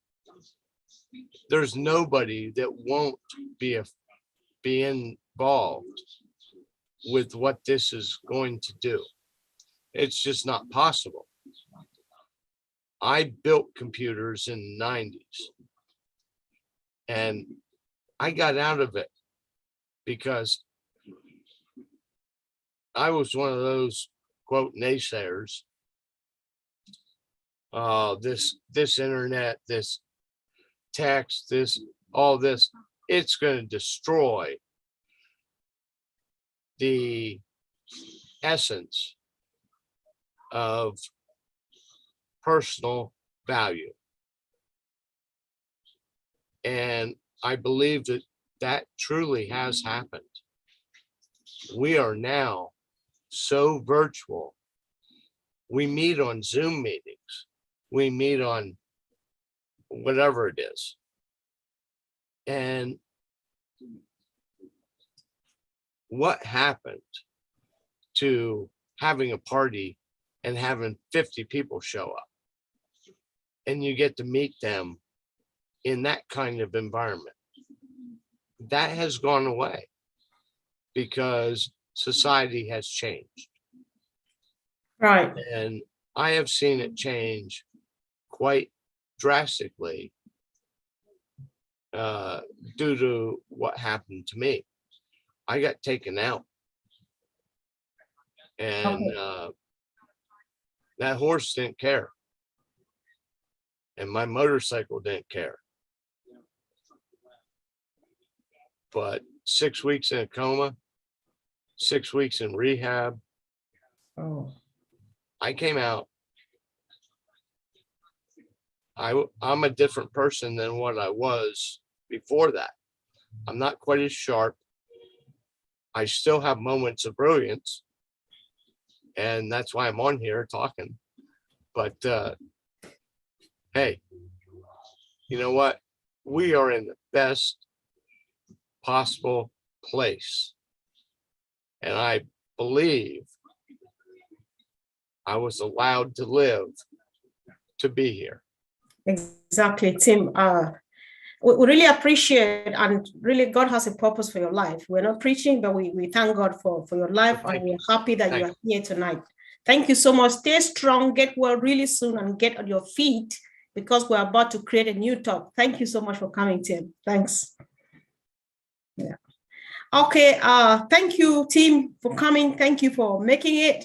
S13: There's nobody that won't be involved with what this is going to do. It's just not possible. I built computers in the 90s, and I got out of it because I was one of those, quote, naysayers. This internet, this text, all this, it's going to destroy the essence of personal value. And I believe that truly has happened. We are now so virtual. We meet on Zoom meetings. We meet on whatever it is. And what happened to having a party and having 50 people show up. And you get to meet them in that kind of environment. That has gone away because society has changed.
S2: Right.
S13: And I have seen it change quite drastically due to what happened to me. I got taken out. And that horse didn't care. And my motorcycle didn't care. But 6 weeks in a coma, 6 weeks in rehab.
S2: Oh.
S13: I came out. I'm a different person than what I was before that. I'm not quite as sharp. I still have moments of brilliance. And that's why I'm on here talking. But hey, you know what? We are in the best possible place. And I believe I was allowed to live to be here.
S2: Exactly, Tim. We really appreciate, and really God has a purpose for your life. We're not preaching, but we thank God for your life, and we're happy that you are here tonight. Thank you so much. Stay strong, get well really soon, and get on your feet, because we're about to create a new talk. Thank you so much for coming, Tim. Thanks. Yeah. Okay, thank you, team, for coming. Thank you for making it.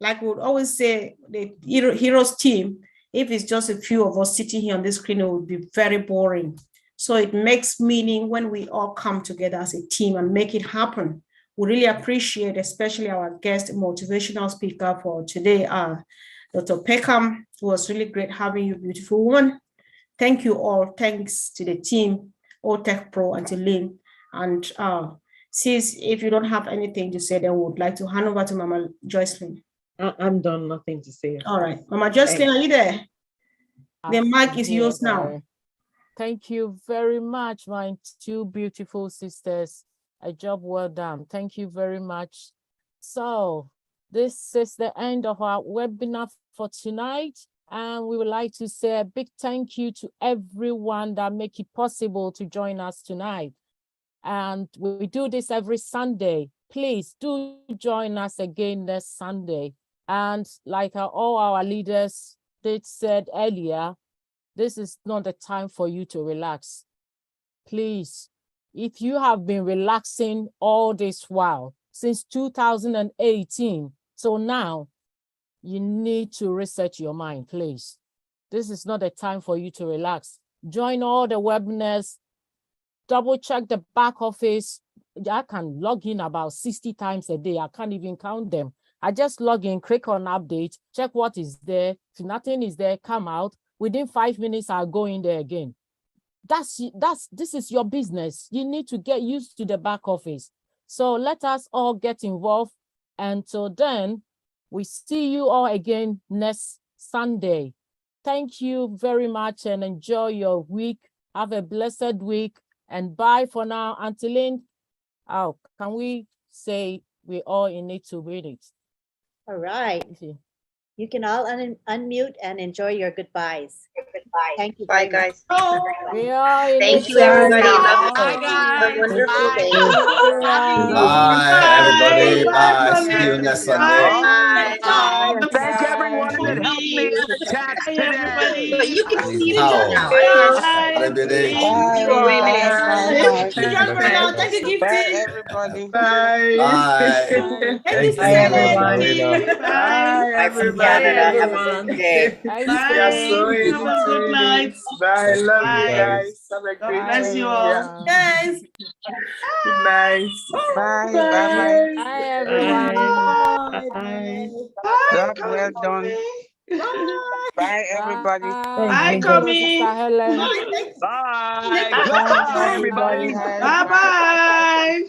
S2: Like we would always say, the Heroes team, if it's just a few of us sitting here on this screen, it would be very boring. So it makes meaning when we all come together as a team and make it happen. We really appreciate, especially our guest motivational speaker for today, Dr. Peckham. It was really great having you, beautiful woman. Thank you all. Thanks to the team, OTech Pro and to Lynn. And sis, if you don't have anything to say, then we would like to hand over to Mama Joycelyn.
S8: I'm done, nothing to say.
S2: All right, Mama Joycelyn, are you there? The mic is yours now.
S3: Thank you very much, my two beautiful sisters. A job well done. Thank you very much. So this is the end of our webinar for tonight. And we would like to say a big thank you to everyone that make it possible to join us tonight. And we do this every Sunday. Please do join us again next Sunday. And like all our leaders said earlier, this is not the time for you to relax. Please, if you have been relaxing all this while, since 2018, so now, you need to reset your mind, please. This is not the time for you to relax. Join all the webinars, double check the back office. I can log in about 60 times a day. I can't even count them. I just log in, click on update, check what is there. If nothing is there, come out. Within 5 minutes, I'll go in there again. This is your business. You need to get used to the back office. So let us all get involved. Until then, we see you all again next Sunday. Thank you very much and enjoy your week. Have a blessed week and bye for now. Until then, can we say we all in it 2 minutes?
S1: All right. You can all unmute and enjoy your goodbyes. Goodbye. Thank you.
S14: Bye, guys.
S3: We are in
S14: Thank
S3: it
S14: you, everybody.
S3: together.
S14: Bye, guys. Have a wonderful day.
S10: Bye, everybody. Bye. See you next Sunday.
S14: Bye.
S15: Thank everyone that helped me in the chat today.
S14: But you can see them
S10: Ciao.
S14: now.
S10: Arrivederci.
S2: Thank you, Gifty.
S15: Bye, everybody.
S16: Bye.
S10: Bye.
S2: Thank
S16: Bye, everyone.
S2: Bye,
S16: everybody.
S14: Have a good day.
S16: Bye. Have a good night. Bye. Love you guys. Have a great
S8: Bless
S16: day.
S8: you all.
S2: Guys.
S16: Good night.
S15: Bye.
S16: Bye.
S3: Bye, everyone.
S16: Bye.
S15: Job well done. Bye, everybody.
S8: Bye,
S2: Coming.
S15: Bye. Goodbye, everybody.
S2: Bye-bye.